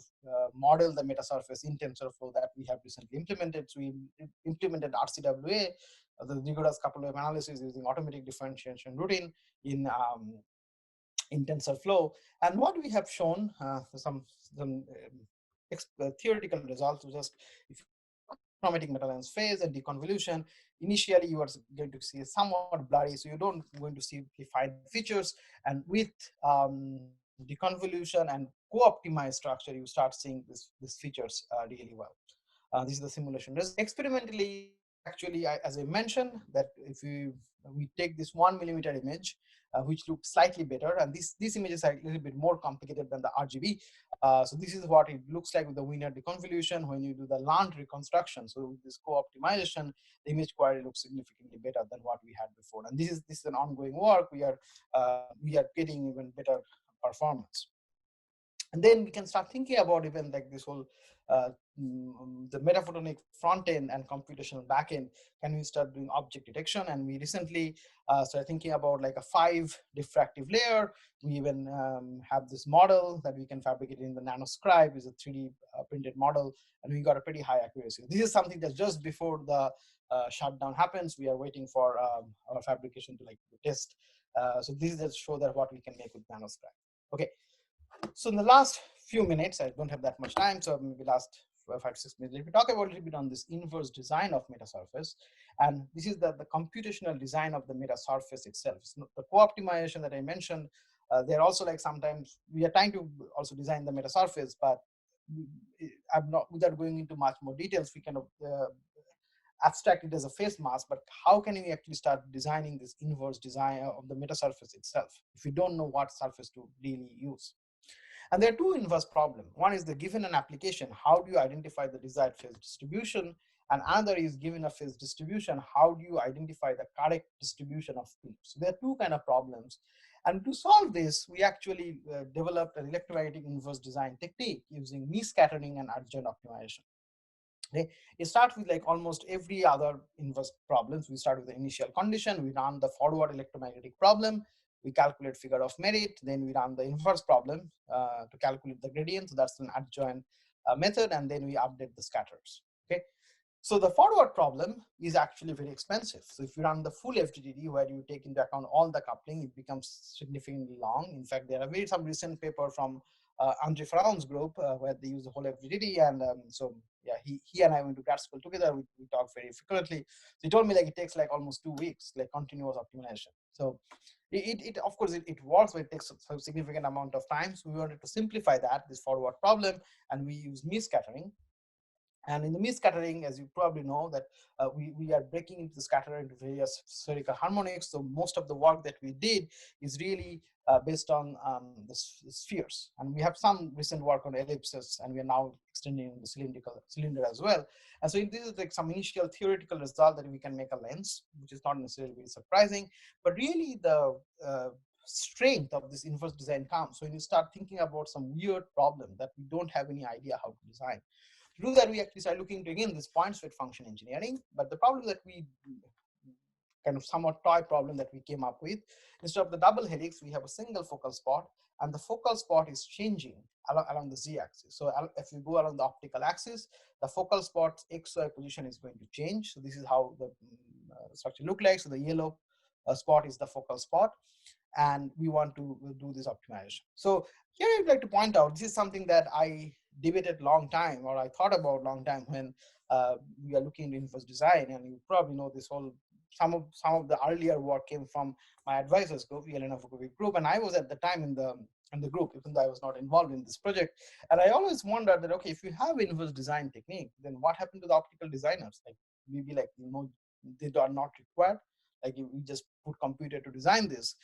model the metasurface in TensorFlow that we have recently implemented. So we implemented RCWA, the rigorous couple of analysis using automatic differentiation routine in TensorFlow. And what we have shown, some theoretical results, just if you chromatic metalens phase and deconvolution, initially you are going to see somewhat blurry, so you don't going to see defined features. And with deconvolution and co-optimized structure, you start seeing these features really well. This is the simulation. Experimentally, actually, as I mentioned, that if we take this 1 millimeter image, which looks slightly better, and these images are a little bit more complicated than the RGB. So this is what it looks like with the Wiener deconvolution when you do the Land reconstruction. So with this co-optimization, the image quality looks significantly better than what we had before. And this is an ongoing work. We are getting even better performance. And then we can start thinking about even like this whole the metaphotonic front end and computational back end. Can we start doing object detection? And we recently started thinking about like a 5 diffractive layer. We even have this model that we can fabricate in the Nanoscribe. Is a 3D printed model, and we got a pretty high accuracy. This is something that's just before the shutdown happens. We are waiting for our fabrication to like test. So this just show that what we can make with Nanoscribe. Okay. So in the last few minutes, I don't have that much time, so maybe last 5 to 6 minutes, let me talk about a little bit on this inverse design of metasurface. And this is the computational design of the metasurface itself. It's not the co-optimization that I mentioned. They're also like sometimes we are trying to also design the metasurface, but I'm not, without going into much more details, we kind of abstract it as a face mask, but how can we actually start designing this inverse design of the metasurface itself if we don't know what surface to really use? And there are two inverse problems. One is the given an application, how do you identify the desired phase distribution? And another is given a phase distribution, how do you identify the correct distribution of fields? So there are two kind of problems. And to solve this, we actually developed an electromagnetic inverse design technique using me-scattering and adjoint optimization. Okay. It starts with like almost every other inverse problems. We start with the initial condition, we run the forward electromagnetic problem, we calculate figure of merit, then we run the inverse problem to calculate the gradient. So that's an adjoint method, and then we update the scatters. Okay. So the forward problem is actually very expensive. So if you run the full FDTD where you take into account all the coupling, it becomes significantly long. In fact, there are some recent paper from Andre Faraon's group where they use the whole FDTD, and so yeah, he and I went to grad school together. We talk very frequently. So he told me like it takes like almost 2 weeks, like continuous optimization. So it of course it works, but it takes a significant amount of time. So we wanted to simplify this forward problem, and we use me-scattering. And in the me-scattering, as you probably know, that we are breaking into the scatterer into various spherical harmonics. So most of the work that we did is really based on the spheres. And we have some recent work on ellipses, and we are now extending the cylinder as well. And so this is like some initial theoretical result that we can make a lens, which is not necessarily very surprising, but really the strength of this inverse design comes when you start thinking about some weird problem that we don't have any idea how to design. To do that, we actually start looking into, again, this point state function engineering. But the problem that we kind of somewhat toy problem that we came up with. Instead of the double helix, we have a single focal spot, and the focal spot is changing along the z-axis. So if you go along the optical axis, the focal spot's xy position is going to change. So this is how the structure look like. So the yellow spot is the focal spot, and we want to do this optimization. So here I'd like to point out, this is something that I debated long time, or I thought about long time when we are looking at inverse design. And you probably know this whole, some of the earlier work came from my advisors group, Elena group, and I was at the time in the group, even though I was not involved in this project. And I always wondered that, okay, if you have inverse design technique, then what happened to the optical designers? Like, maybe like, they are not required. Like, we just put computer to design this.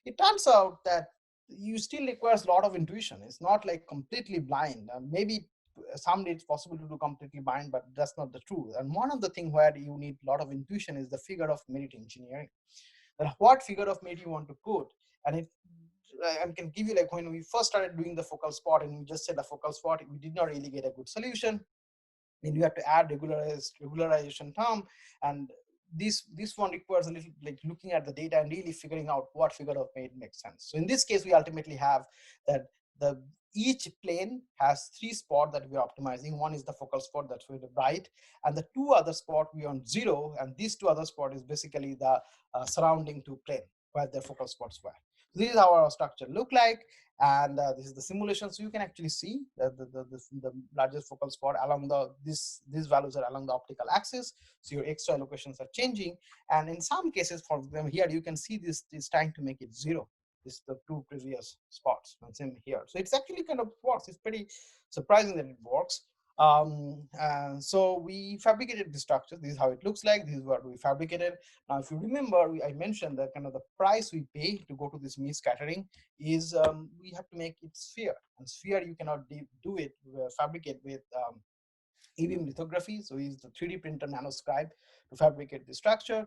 It turns out that you still requires a lot of intuition. It's not like completely blind. Maybe someday it's possible to do completely blind, but that's not the truth. And one of the things where you need a lot of intuition is the figure of merit engineering. That what figure of merit you want to put. And it, I can give you, like, when we first started doing the focal spot and we just said the focal spot, we did not really get a good solution. Then you have to add regularization term, and this one requires a little, like, looking at the data and really figuring out what figure of merit makes sense. So in this case, we ultimately have that each plane has 3 spots that we are optimizing. One is the focal spot, that's very bright, and the 2 other spots we on 0, and these 2 other spots is basically the surrounding 2 plane where the focal spots were. So this is how our structure look like, and this is the simulation. So you can actually see the largest focal spot along these values are along the optical axis. So your xy locations are changing, and in some cases, for them here, you can see this is trying to make it 0. This is the 2 previous spots, and same here. So it's actually kind of works. It's pretty surprising that it works. So we fabricated the structure. This is how it looks like. This is what we fabricated. Now, if you remember, I mentioned that kind of the price we pay to go to this mean scattering is we have to make it sphere. And sphere you cannot do it, fabricate with e-beam lithography. So we use the 3D printer nanoscribe to fabricate the structure.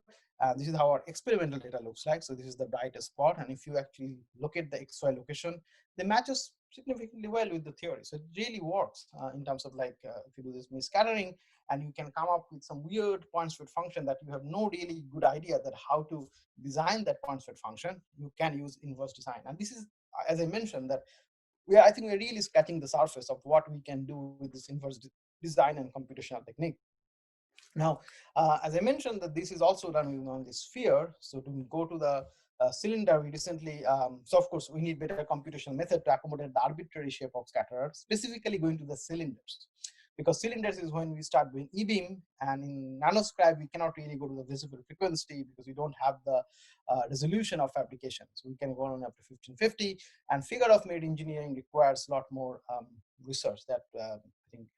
This is how our experimental data looks like. So this is the brightest spot. And if you actually look at the XY location, they matches significantly well with the theory. So it really works in terms of, like, if you do this mean scattering, and you can come up with some weird point spread function that you have no really good idea that how to design that point spread function, you can use inverse design. And this is, as I mentioned, that I think we're really scratching the surface of what we can do with this inverse design and computational technique. Now, as I mentioned, that this is also done on the sphere. So to go to the cylinder, we recently, so of course, we need better computational method to accommodate the arbitrary shape of scatterers, specifically going to the cylinders. Because cylinders is when we start doing e-beam, and in nanoscribe, we cannot really go to the visible frequency because we don't have the resolution of fabrication. So we can go on up to 1550, and figure of merit engineering requires a lot more research that I think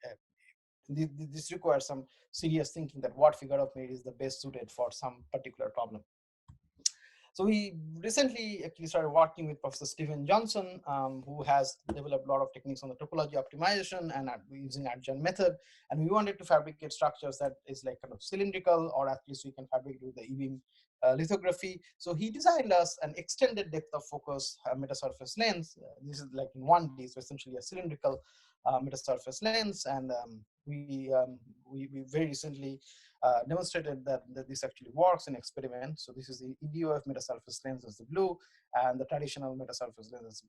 this requires some serious thinking that what figure of merit is the best suited for some particular problem. So we recently actually started working with Professor Stephen Johnson, who has developed a lot of techniques on the topology optimization and using adjoint method. And we wanted to fabricate structures that is like kind of cylindrical, or at least we can fabricate with the e-beam lithography. So he designed us an extended depth of focus metasurface lens. This is like in 1D, so essentially a cylindrical metasurface lens. And we very recently demonstrated that this actually works in experiments. So this is the EDOF metasurface lens as the blue, and the traditional metasurface lens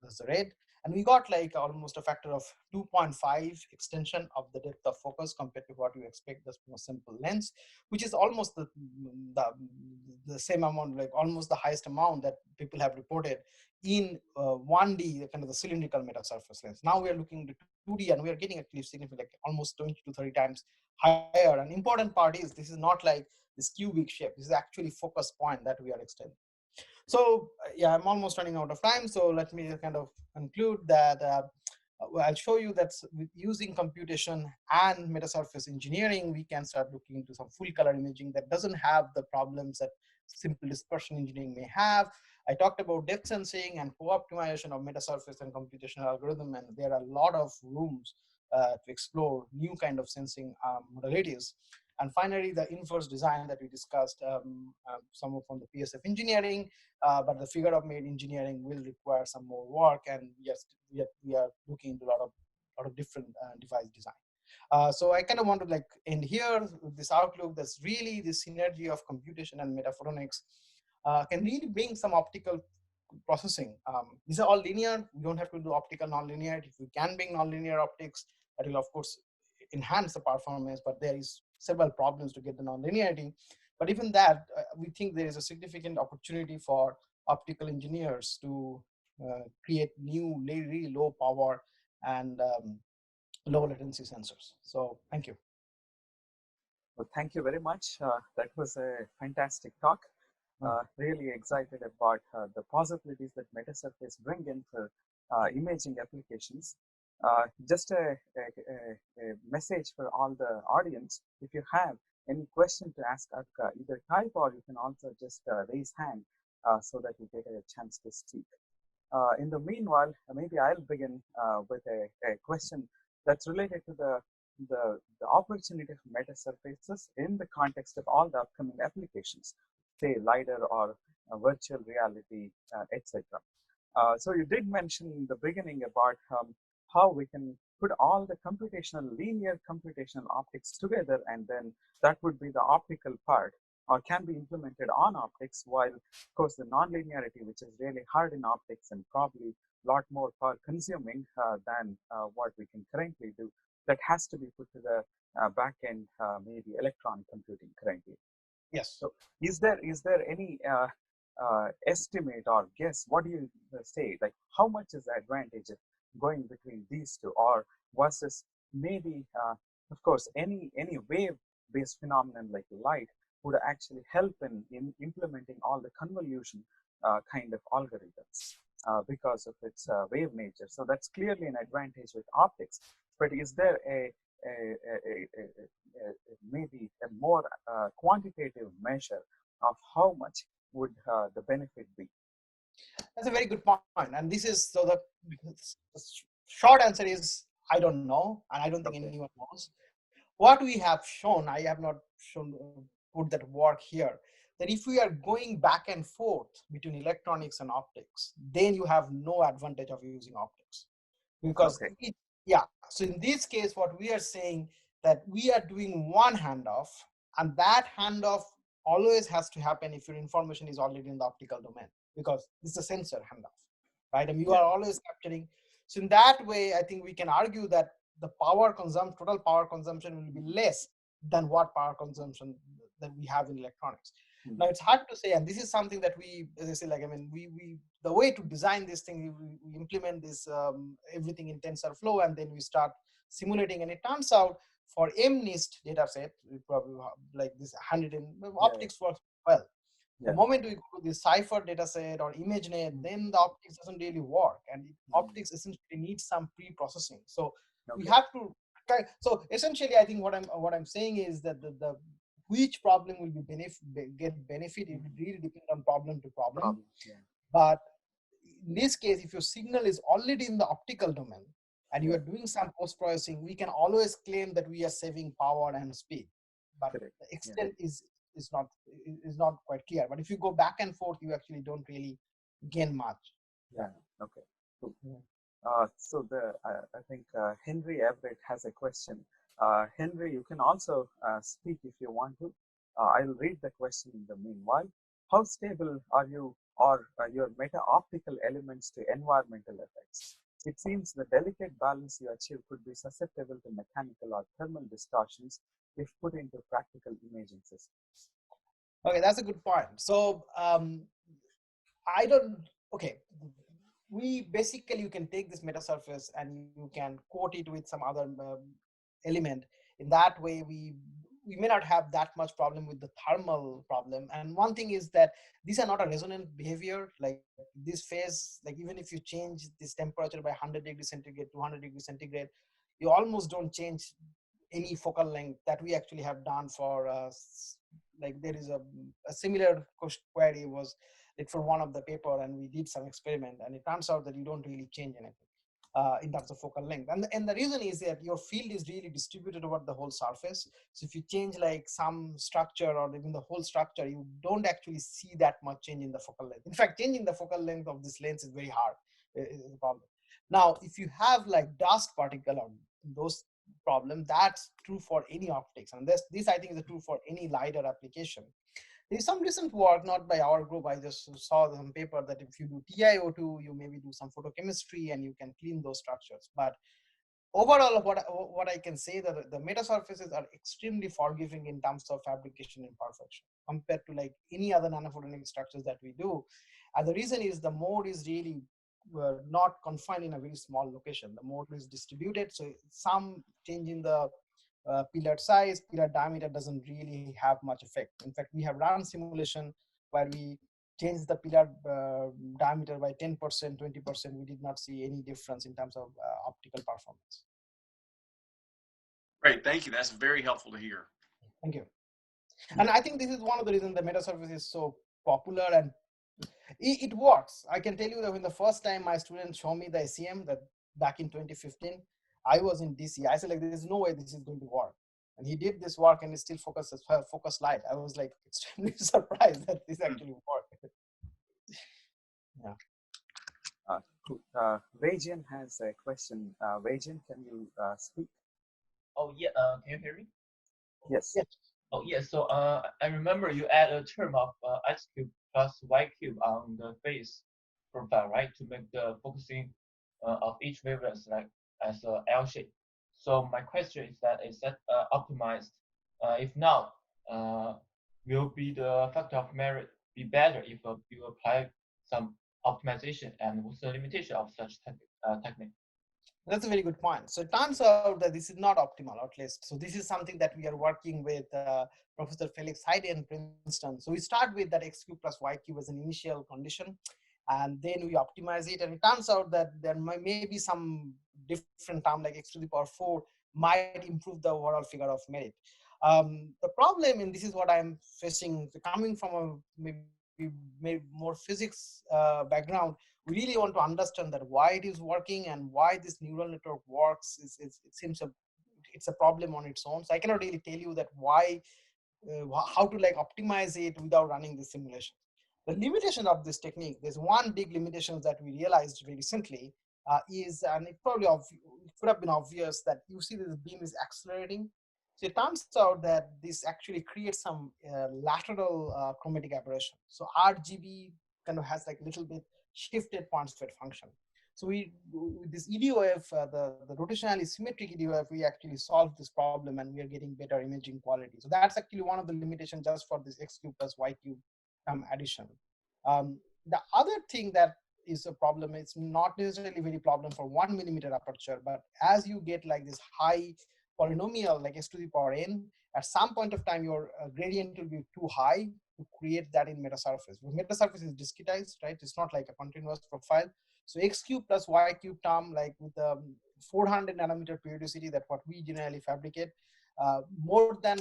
as the red. And we got like almost a factor of 2.5 extension of the depth of focus compared to what you expect just from a simple lens, which is almost the same amount, like almost the highest amount that people have reported in 1D, kind of the cylindrical metasurface lens. Now we are looking at 2D, and we are getting actually significant, like almost 20 to 30 times higher. An important part is this is not like this cubic shape. This is actually focus point that we are extending. So yeah, I'm almost running out of time. So let me kind of conclude that I'll show you that with using computation and metasurface engineering, we can start looking into some full color imaging that doesn't have the problems that simple dispersion engineering may have. I talked about depth sensing and co-optimization of metasurface and computational algorithm, and there are a lot of rooms to explore new kind of sensing modalities. And finally, the inverse design that we discussed, some from the PSF engineering, but the figure of merit engineering will require some more work. And yes, we are looking into a lot of different device design. So I kind of want to like end here with this outlook that's really the synergy of computation and metaphotonics can really bring some optical processing. These are all linear. We don't have to do optical nonlinearity. If we can bring nonlinear optics, that will of course enhance the performance, but there is several problems to get the nonlinearity. But even that, we think there is a significant opportunity for optical engineers to create new, really low power and low latency sensors. So thank you. Well, thank you very much. That was a fantastic talk. Really excited about the possibilities that Metasurface bring in for imaging applications. Just a message for all the audience. If you have any question to ask Arka, either type or you can also just raise hand so that you get a chance to speak. In the meanwhile, maybe I'll begin with a question that's related to the opportunity of metasurfaces in the context of all the upcoming applications, say LiDAR or virtual reality, etc. So you did mention in the beginning about how we can put all the linear computational optics together, and then that would be the optical part, or can be implemented on optics, while of course the nonlinearity, which is really hard in optics and probably a lot more power consuming than what we can currently do, that has to be put to the back end, maybe electronic computing currently. Yes. So is there any estimate or guess, what do you say, like how much is the advantage of going between these two, or versus maybe of course any wave based phenomenon like light would actually help in implementing all the convolution kind of algorithms because of its wave nature. So that's clearly an advantage with optics. But is there maybe a more quantitative measure of how much would the benefit be? That's a very good point. And this is, so the short answer is, I don't know. And I don't think anyone knows. What we have shown, I have not shown, put that work here, that if we are going back and forth between electronics and optics, then you have no advantage of using optics. Because, so in this case, what we are saying that we are doing one handoff, and that handoff always has to happen if your information is already in the optical domain, because it's a sensor handoff, right? And you are always capturing. So in that way, I think we can argue that the total power consumption will be less than what power consumption that we have in electronics. Now it's hard to say, and this is something that we, as I say, like, I mean, we the way to design this thing, we implement this everything in TensorFlow, and then we start simulating, and it turns out for MNIST data set, we probably have like this 100 in optics works well. The moment we go to the Cipher data set or ImageNet, then the optics doesn't really work, and optics essentially needs some pre-processing. So we have to. So essentially, I think what I'm saying is that the which problem will be get benefit, it will really depend on problem to problem. But in this case, if your signal is already in the optical domain and you are doing some post-processing, we can always claim that we are saving power and speed. But the extent is not quite clear. But if you go back and forth, you actually don't really gain much. Okay. Cool. So I think Henry Everett has a question. Henry, you can also speak if you want to. I'll read the question in the meanwhile. How stable are you or your meta-optical elements to environmental effects? It seems the delicate balance you achieve could be susceptible to mechanical or thermal distortions if put into practical imaging systems. Okay, that's a good point. So we basically, you can take this metasurface and you can coat it with some other element. In that way, we may not have that much problem with the thermal problem. And one thing is that these are not a resonant behavior. Like this phase, like even if you change this temperature by 100 degrees centigrade, 200 degrees centigrade, you almost don't change any focal length that we actually have done for like there is a similar query was like for one of the paper, and we did some experiment, and it turns out that you don't really change anything in terms of focal length. And the reason is that your field is really distributed over the whole surface. So if you change like some structure or even the whole structure, you don't actually see that much change in the focal length. In fact, changing the focal length of this lens is very hard, is a problem. Now, if you have like dust particle or those problem. That's true for any optics, and this I think is true for any LiDAR application. There's some recent work, not by our group, I just saw some paper that if you do TiO2, you maybe do some photochemistry and you can clean those structures. But overall, what I can say that the metasurfaces are extremely forgiving in terms of fabrication imperfection compared to like any other nanophotonic structures that we do. And the reason is the mode is really not confined in a very small location. The mode is distributed, so some change in the pillar size, pillar diameter doesn't really have much effect. In fact, we have run simulation where we changed the pillar diameter by 10%, 20%. We did not see any difference in terms of optical performance. Great, thank you. That's very helpful to hear. Thank you. And I think this is one of the reasons the Metasurface is so popular, and it works. I can tell you that when the first time my students showed me the SEM, that back in 2015, I was in DC. I said, like, there's no way this is going to work. And he did this work and it still focus light. I was like extremely surprised that this actually worked. Yeah. Cool. Vajian has a question. Vajian, can you speak? Oh yeah. Can you hear me? Yes. Yes. Oh yeah. So I remember you add a term of x cube plus y cube on the phase profile, right, to make the focusing of each wavelength like as a L shape. So my question is that optimized? If not, will be the factor of merit be better if you apply some optimization, and what's the limitation of such technique? That's a very good point. So it turns out that this is not optimal, at least. So this is something that we are working with Professor Felix Heide in Princeton. So we start with that x cube plus y cube as an initial condition, and then we optimize it. And it turns out that there may be some different term like x to the power 4 might improve the overall figure of merit. The problem, and this is what I'm facing, coming from a maybe more physics background, we really want to understand that why it is working and why this neural network works. It seems it's a problem on its own. So I cannot really tell you that why, how to like optimize it without running the simulation. The limitation of this technique, there's one big limitation that we realized very recently is, and it probably it could have been obvious, that you see this beam is accelerating. So it turns out that this actually creates some lateral chromatic aberration. So RGB kind of has like a little bit shifted point spread function. So with this EDOF, the rotationally symmetric EDOF, we actually solved this problem and we are getting better imaging quality. So that's actually one of the limitations just for this x cube plus y cube addition. The other thing that is a problem, it's not necessarily very problem for 1 millimeter aperture, but as you get like this high polynomial like x to the power n, at some point of time your gradient will be too high to create that in metasurface. Metasurface is discretized, right? It's not like a continuous profile. So x cube plus y cube term, like with the 400 nanometer periodicity, that what we generally fabricate, more than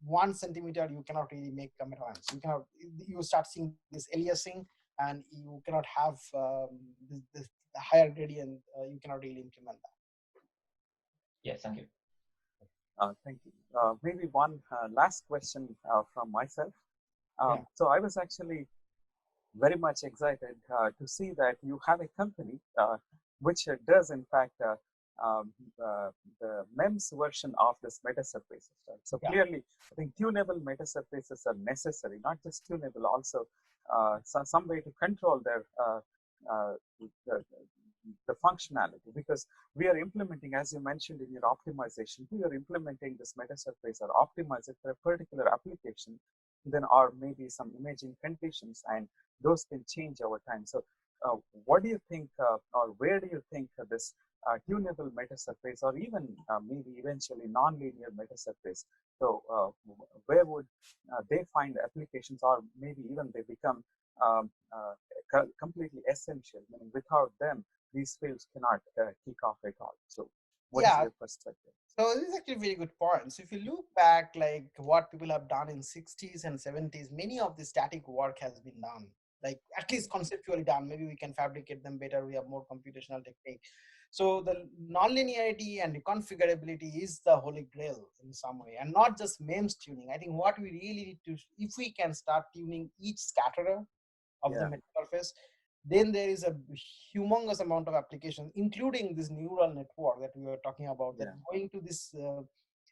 1 centimeter, you cannot really make a meta lens. You start seeing this aliasing, and you cannot have this higher gradient. You cannot really implement that. Yes, thank you. Thank you. Maybe one last question from myself. Yeah. So I was actually very much excited to see that you have a company which does in fact the MEMS version of this metasurfaces. Right? So yeah. Clearly, I think tunable metasurfaces are necessary, not just tunable, also some way to control their the functionality, because we are implementing, as you mentioned in your optimization, we are implementing this metasurface or optimize it for a particular application, then or maybe some imaging conditions, and those can change over time. So what do you think, or where do you think this tunable metasurface, or even maybe eventually non-linear metasurface, so where would they find applications, or maybe even they become completely essential, meaning without them these fields cannot kick off at all? So what is your perspective? So this is actually a very good point. So if you look back, like what people have done in 60s and 70s, many of the static work has been done, like at least conceptually done. Maybe we can fabricate them better. We have more computational technique. So the nonlinearity and reconfigurability is the holy grail in some way, and not just MEMS tuning. I think what we really need to, if we can start tuning each scatterer of the metasurface, then there is a humongous amount of applications, including this neural network that we were talking about, that going to this,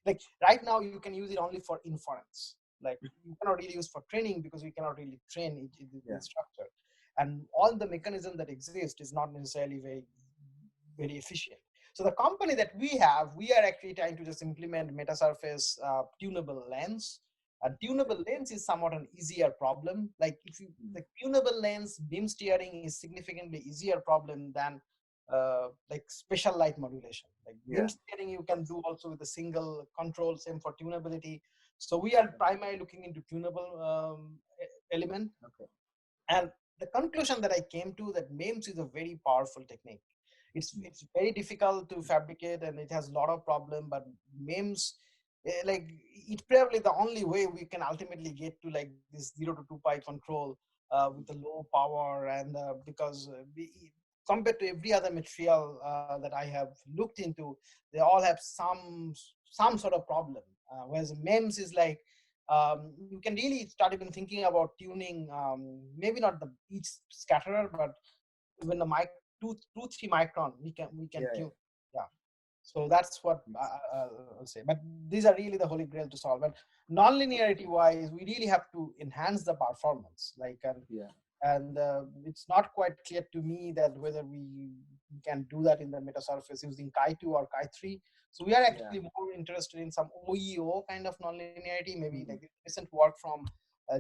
like right now you can use it only for inference. Like you cannot really use for training because we cannot really train the structure. And all the mechanism that exists is not necessarily very efficient. So the company that we have, we are actually trying to just implement Metasurface tunable lens. A tunable lens is somewhat an easier problem. Like if you, the tunable lens beam steering is significantly easier problem than like special light modulation. Like beam steering you can do also with a single control, same for tunability. So we are primarily looking into tunable element. Okay. And the conclusion that I came to, that MEMS is a very powerful technique. It's very difficult to fabricate and it has a lot of problem, but MEMS, like it's probably the only way we can ultimately get to like this 0 to 2 pi control with the low power. And because compared to every other material that I have looked into, they all have some sort of problem. Whereas MEMS is like, you can really start even thinking about tuning, maybe not the each scatterer, but even the 2-3 micron we can tune. Yeah. So that's what I'll say. But these are really the holy grail to solve. But non-linearity wise, we really have to enhance the performance. Like, and it's not quite clear to me that whether we can do that in the Metasurface using Chi2 or Chi3. So we are actually more interested in some OEO kind of non-linearity, maybe like recent work from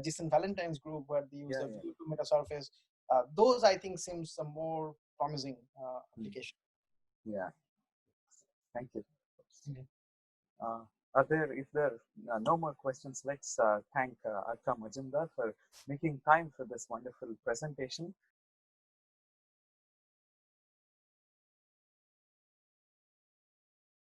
Jason Valentine's group where they use the view to Metasurface. Those I think seems a more promising application. Yeah. Thank you. Okay. If there are no more questions, let's thank Arka Majumdar for making time for this wonderful presentation.